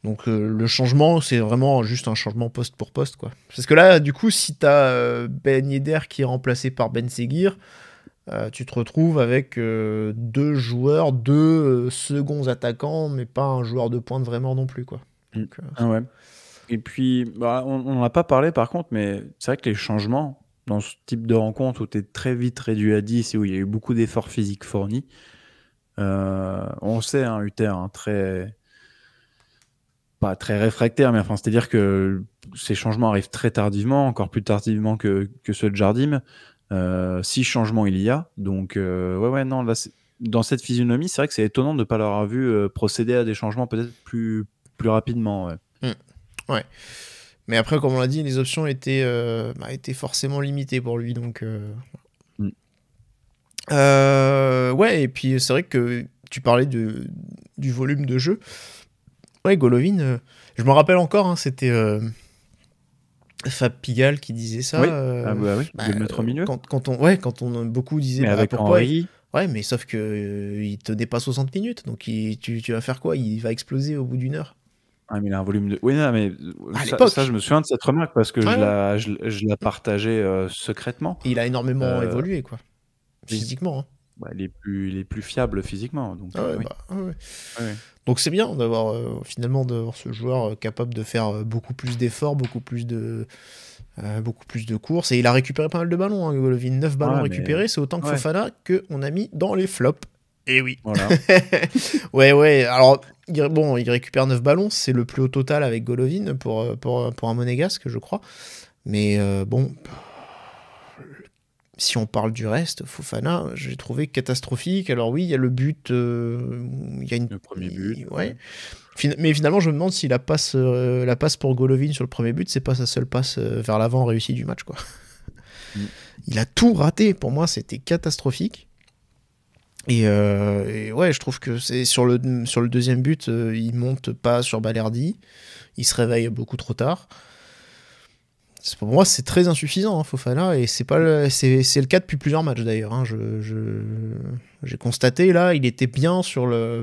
[SPEAKER 6] Donc le changement, c'est vraiment juste un changement poste pour poste, quoi. Parce que là, du coup, si t'as Ben Yedder qui est remplacé par Ben Seguir, tu te retrouves avec deux joueurs, deux seconds attaquants, mais pas un joueur de pointe vraiment non plus, quoi. Donc,
[SPEAKER 7] ouais. Et puis, on n'en a pas parlé par contre, mais c'est vrai que les changements dans ce type de rencontre où tu es très vite réduit à 10 et où il y a eu beaucoup d'efforts physiques fournis, on sait, Uther, pas très réfractaire, mais enfin, c'est-à-dire que ces changements arrivent très tardivement, encore plus tardivement que ceux de Jardim. 6 changements il y a, donc non, là, dans cette physionomie, c'est vrai que c'est étonnant de ne pas l'avoir vu procéder à des changements peut-être plus rapidement.
[SPEAKER 6] Ouais. Mais après, comme on l'a dit, les options étaient forcément limitées pour lui, donc... ouais, et puis c'est vrai que tu parlais du volume de jeu. Ouais, Golovin, je me rappelle encore, c'était Fab Pigalle qui disait ça.
[SPEAKER 7] Oui, de le mettre au milieu.
[SPEAKER 6] Quand on beaucoup disait
[SPEAKER 7] mais avec
[SPEAKER 6] pourquoi
[SPEAKER 7] Henry.
[SPEAKER 6] Ouais, mais sauf que il tenait pas 60 minutes, donc tu vas faire quoi? Il va exploser au bout d'une heure.
[SPEAKER 7] Ah, mais il a un volume de... Oui, non, mais ça, je me souviens de cette remarque parce que je la partageais secrètement.
[SPEAKER 6] Il a énormément évolué, quoi. Physiquement.
[SPEAKER 7] Il est plus fiable physiquement. Donc,
[SPEAKER 6] ouais. Donc c'est bien d'avoir ce joueur capable de faire beaucoup plus d'efforts, beaucoup plus de courses. Et il a récupéré pas mal de ballons, Golovin. 9 ballons récupérés, c'est autant que Fofana qu'on a mis dans les flops. Et oui. Voilà. ouais. Alors, il récupère 9 ballons, c'est le plus haut total avec Golovin pour un monégasque, je crois. Mais si on parle du reste, Fofana, j'ai trouvé catastrophique. Alors oui, il y a le but, le
[SPEAKER 7] premier but.
[SPEAKER 6] Ouais. Mais finalement, je me demande si la passe pour Golovin sur le premier but, c'est pas sa seule passe vers l'avant réussie du match, quoi. Il a tout raté. Pour moi, c'était catastrophique. Et ouais, je trouve que c'est sur le deuxième but, il monte pas sur Balerdi, il se réveille beaucoup trop tard. Pour moi, c'est très insuffisant, Fofana, et c'est le cas depuis plusieurs matchs d'ailleurs. J'ai constaté là, il était bien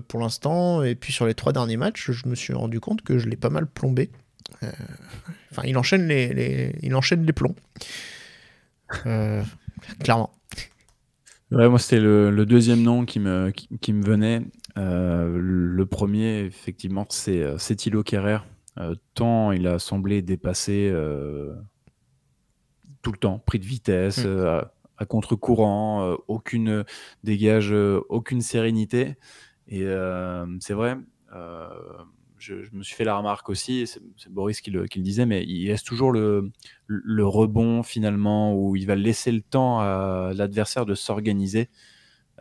[SPEAKER 6] pour l'instant, et puis sur les 3 derniers matchs, je me suis rendu compte que je l'ai pas mal plombé. Il enchaîne les plombs, clairement.
[SPEAKER 7] Ouais, moi c'était le deuxième nom qui me venait. Le premier, effectivement, c'est Thilo Kehrer. Tant il a semblé dépasser tout le temps, pris de vitesse, à contre-courant, aucune dégage, aucune sérénité. Et c'est vrai, je me suis fait la remarque aussi, et c'est Boris qui le disait, mais il laisse toujours le rebond finalement, où il va laisser le temps à l'adversaire de s'organiser.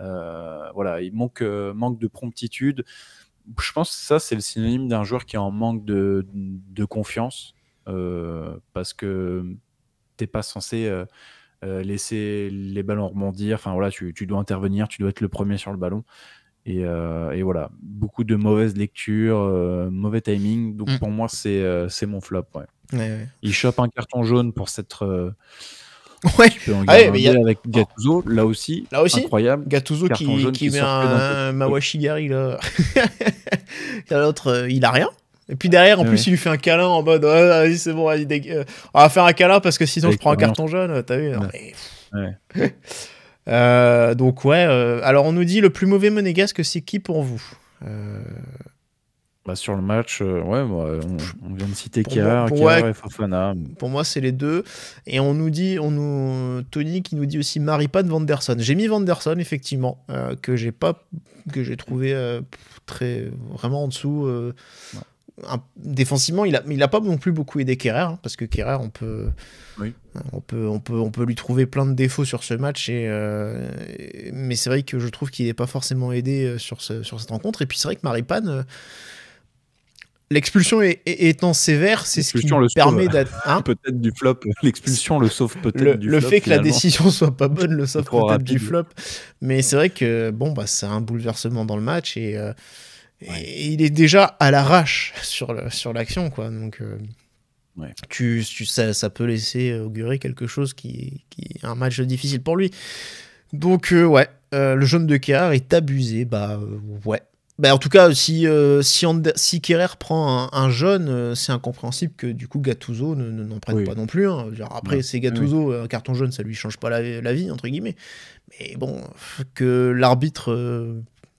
[SPEAKER 7] Il manque de promptitude. Je pense que ça, c'est le synonyme d'un joueur qui est en manque de confiance, parce que t'es pas censé laisser les ballons rebondir. Enfin voilà, tu dois intervenir, tu dois être le premier sur le ballon. Et voilà, beaucoup de mauvaises lectures, mauvais timing. Donc pour moi, c'est mon flop. Ouais. Il chope un carton jaune pour s'être... Tu peux en garder avec Gattuso, là aussi, incroyable.
[SPEAKER 6] Gattuso qui met un Mawashigari là. L'autre, il a rien. Et puis derrière, en plus, il lui fait un câlin en mode vas-y, c'est bon, on va faire un câlin parce que sinon je prends un carton jaune. T'as vu? Donc alors on nous dit le plus mauvais monégasque, c'est qui pour vous?
[SPEAKER 7] Sur le match, on vient de citer Kehrer et Fofana.
[SPEAKER 6] Pour moi, c'est les deux. Et on nous dit, Tony qui nous dit aussi Maripane, Vanderson. J'ai mis Vanderson, effectivement, que j'ai trouvé vraiment en dessous. Défensivement, il a pas non plus beaucoup aidé Kehrer, parce que Kehrer, on peut lui trouver plein de défauts sur ce match, mais c'est vrai que je trouve qu'il n'est pas forcément aidé sur cette rencontre. Et puis c'est vrai que Maripane, l'expulsion étant sévère, c'est ce qui permet d'être...
[SPEAKER 7] peut-être du flop. L'expulsion le sauve peut-être du flop.
[SPEAKER 6] Le fait que
[SPEAKER 7] finalement,
[SPEAKER 6] la décision soit pas bonne le sauve peut-être du flop. Mais c'est vrai que c'est un bouleversement dans le match, et il est déjà à l'arrache sur l'action, quoi. Donc ça peut laisser augurer quelque chose qui est un match difficile pour lui. Donc, ouais, le jaune de Kerrer est abusé. Ouais. En tout cas, si Kerrer prend un jaune, c'est incompréhensible que du coup Gattuso n'en prenne pas non plus. Hein. Après, c'est Gattuso, un carton jaune, ça lui change pas la vie, entre guillemets. Mais bon, que l'arbitre...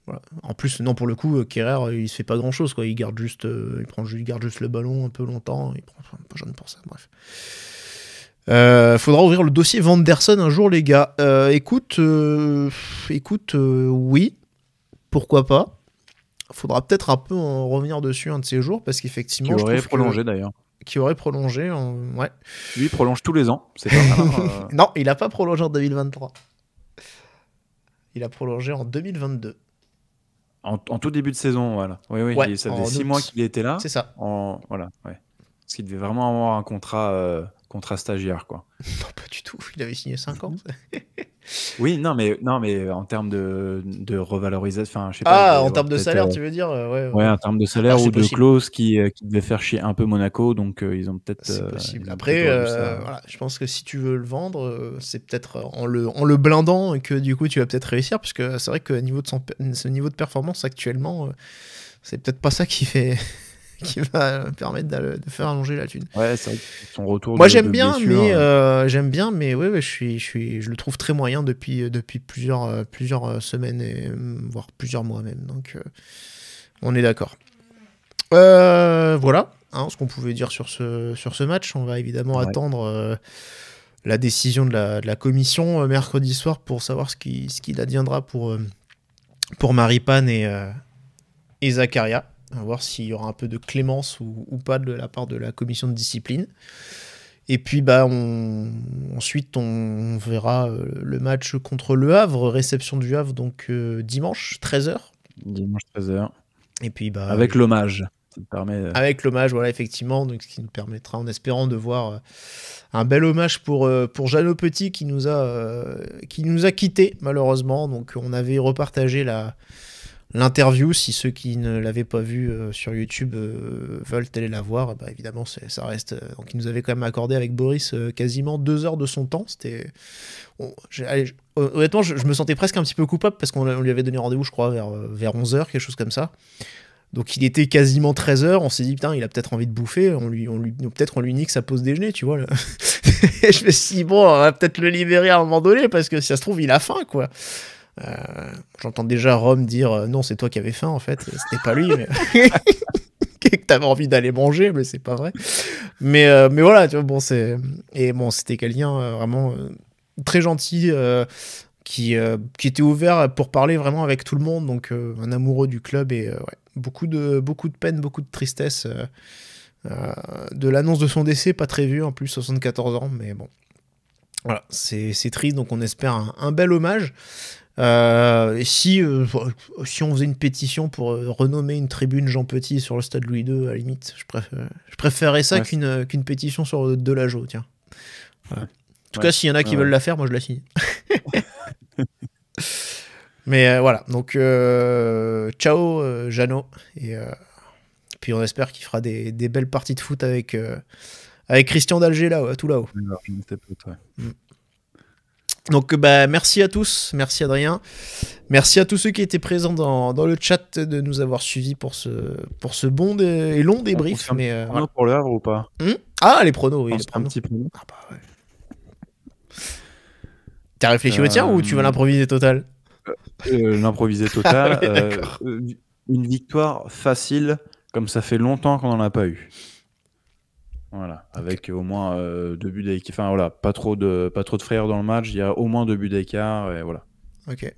[SPEAKER 6] voilà. En plus, non, pour le coup, Kerrer, il se fait pas grand-chose, quoi. Il garde juste le ballon un peu longtemps. Il prend un peu jaune pour ça, bref. Faudra ouvrir le dossier Vanderson un jour, les gars. Écoute, oui, pourquoi pas. Faudra peut-être un peu en revenir dessus un de ces jours, parce qu'effectivement...
[SPEAKER 7] Qui aurait prolongé, d'ailleurs.
[SPEAKER 6] Qui aurait prolongé, ouais.
[SPEAKER 7] Lui, il prolonge tous les ans, c'est pas mal.
[SPEAKER 6] Non, il a pas prolongé en 2023. Il a prolongé en 2022.
[SPEAKER 7] En tout début de saison, voilà. Oui,
[SPEAKER 6] Ouais,
[SPEAKER 7] ça faisait 6 mois qu'il était là.
[SPEAKER 6] C'est ça.
[SPEAKER 7] Voilà, ouais. Parce qu'il devait vraiment avoir un contrat stagiaire, quoi.
[SPEAKER 6] Non, pas du tout. Il avait signé 5 ans.
[SPEAKER 7] Oui, non, mais en termes de revalorisation, enfin, je sais pas.
[SPEAKER 6] En termes de salaire, tu veux dire
[SPEAKER 7] Ouais, en termes de salaire ou de clause qui devait faire chier un peu Monaco, donc ils ont peut-être.
[SPEAKER 6] C'est possible. Après, voilà, je pense que si tu veux le vendre, c'est peut-être en le blindant et que du coup tu vas peut-être réussir, parce que c'est vrai que ce niveau de performance actuellement, c'est peut-être pas ça qui va permettre de faire allonger la thune.
[SPEAKER 7] Ouais, c'est vrai que son retour.
[SPEAKER 6] Moi j'aime bien, mais ouais, je le trouve très moyen depuis plusieurs semaines et voire plusieurs mois même. Donc on est d'accord. Voilà, hein, ce qu'on pouvait dire sur ce match. On va évidemment attendre la décision de la commission mercredi soir pour savoir ce qu'il adviendra pour Maripane et Zakaria. À voir s'il y aura un peu de clémence ou pas de la part de la commission de discipline. Et puis ensuite on verra le match contre Le Havre, réception du Havre, donc dimanche 13h.
[SPEAKER 7] Dimanche 13h.
[SPEAKER 6] Et puis
[SPEAKER 7] avec l'hommage. Ça permet,
[SPEAKER 6] Avec l'hommage, voilà, effectivement, donc, ce qui nous permettra, en espérant, de voir un bel hommage pour Jeannot Petit qui nous a quittés malheureusement. Donc on avait repartagé l'interview, si ceux qui ne l'avaient pas vu sur YouTube veulent aller la voir, évidemment ça reste... donc il nous avait quand même accordé avec Boris quasiment 2 heures de son temps. C'était... honnêtement, je me sentais presque un petit peu coupable, parce qu'on lui avait donné rendez-vous, je crois, vers 11h, quelque chose comme ça. Donc il était quasiment 13h, on s'est dit, putain, il a peut-être envie de bouffer, peut-être on lui nique sa pause déjeuner, tu vois. Et je me suis dit, bon, on va peut-être le libérer à un moment donné, parce que si ça se trouve, il a faim, quoi. J'entends déjà Rome dire non, c'est toi qui avais faim en fait, c'était pas lui, mais que t'avais envie d'aller manger, mais c'est pas vrai. Mais voilà, tu vois, c'était quelqu'un vraiment très gentil, qui était ouvert pour parler vraiment avec tout le monde, donc un amoureux du club, et beaucoup de peine, beaucoup de tristesse de l'annonce de son décès, pas très vu en plus, 74 ans, mais bon, voilà, c'est triste, donc on espère un bel hommage. Et si on faisait une pétition pour renommer une tribune Jean Petit sur le stade Louis II, à la limite, je préférerais ça qu'une pétition sur Delageau, tiens. Voilà. En tout cas, s'il y en a qui veulent la faire, moi je la signe. Mais voilà, donc ciao Jeannot, et puis on espère qu'il fera des belles parties de foot avec Christian d'Alger là, tout là-haut. Donc merci à tous, merci Adrien, merci à tous ceux qui étaient présents dans le chat de nous avoir suivis pour ce bon et long débrief. Mais
[SPEAKER 7] voilà. Pour le Havre ou pas?
[SPEAKER 6] Les pronos, oui.
[SPEAKER 7] Un petit prono.
[SPEAKER 6] Ouais. T'as réfléchi au tien ou tu vas l'improviser total?
[SPEAKER 7] L'improviser total. Une victoire facile, comme ça fait longtemps qu'on n'en a pas eu. Voilà, avec au moins 2 buts d'écart. Enfin voilà, pas trop de frayeur dans le match. Il y a au moins 2 buts d'écart, et voilà.
[SPEAKER 6] Ok.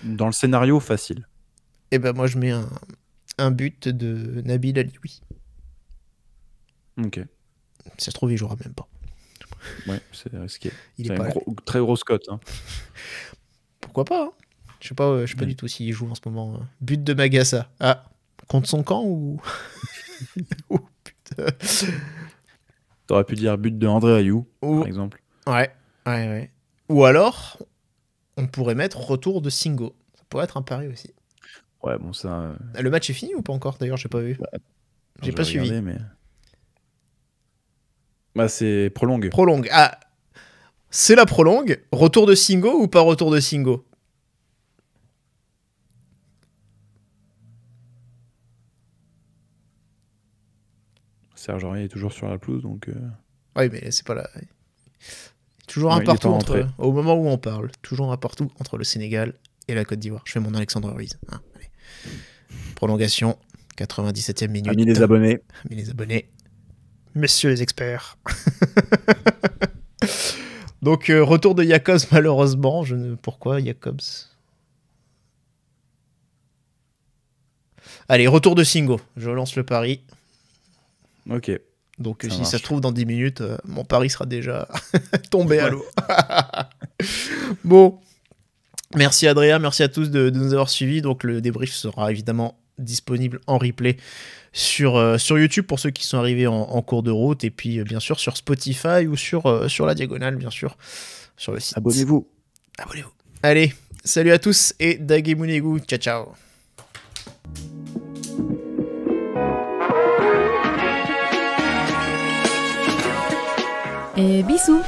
[SPEAKER 7] Dans le scénario facile.
[SPEAKER 6] Et moi je mets un but de Nabil Alioui.
[SPEAKER 7] Ok.
[SPEAKER 6] Si ça se trouve, il jouera même pas.
[SPEAKER 7] Ouais, c'est risqué.
[SPEAKER 6] C'est
[SPEAKER 7] une très grosse cote. Hein.
[SPEAKER 6] Pourquoi pas, hein. Je sais pas du tout s'il joue en ce moment. But de Magassa. Contre son camp ou putain.
[SPEAKER 7] T'aurais pu dire but de André Ayou, par exemple.
[SPEAKER 6] Ouais. Ou alors, on pourrait mettre retour de Singo. Ça pourrait être un pari aussi.
[SPEAKER 7] Ouais, bon, ça...
[SPEAKER 6] Le match est fini ou pas encore? D'ailleurs, j'ai pas vu. J'ai pas suivi.
[SPEAKER 7] Mais... c'est prolongue.
[SPEAKER 6] Prolongue. C'est la prolongue. Retour de Singo ou pas retour de Singo?
[SPEAKER 7] Serge Aurier est toujours sur la pelouse, donc...
[SPEAKER 6] Oui, mais c'est pas là. Toujours
[SPEAKER 7] Ouais,
[SPEAKER 6] un
[SPEAKER 7] il est
[SPEAKER 6] partout
[SPEAKER 7] pas rentré.
[SPEAKER 6] au moment où on parle. Toujours un partout entre le Sénégal et la Côte d'Ivoire. Je fais mon Alexandre Ruiz. Hein, allez. Prolongation, 97e minute.
[SPEAKER 7] Amis les abonnés.
[SPEAKER 6] Amis les abonnés. Messieurs les experts. Donc, retour de Jacobs, malheureusement. Pourquoi Jacobs? Allez, retour de Singo. Je lance le pari.
[SPEAKER 7] Ok.
[SPEAKER 6] Donc,
[SPEAKER 7] Ça
[SPEAKER 6] si
[SPEAKER 7] marche.
[SPEAKER 6] ça se trouve, dans 10 minutes, mon pari sera déjà tombé à l'eau. Bon. Merci Adrien, merci à tous de nous avoir suivis. Donc, le débrief sera évidemment disponible en replay sur YouTube pour ceux qui sont arrivés en cours de route. Et puis, bien sûr, sur Spotify ou sur la Diagonale, bien sûr, sur le site.
[SPEAKER 7] Abonnez-vous.
[SPEAKER 6] Abonnez-vous. Allez, salut à tous et Dagemunegu. Ciao, ciao.
[SPEAKER 5] Et bisous.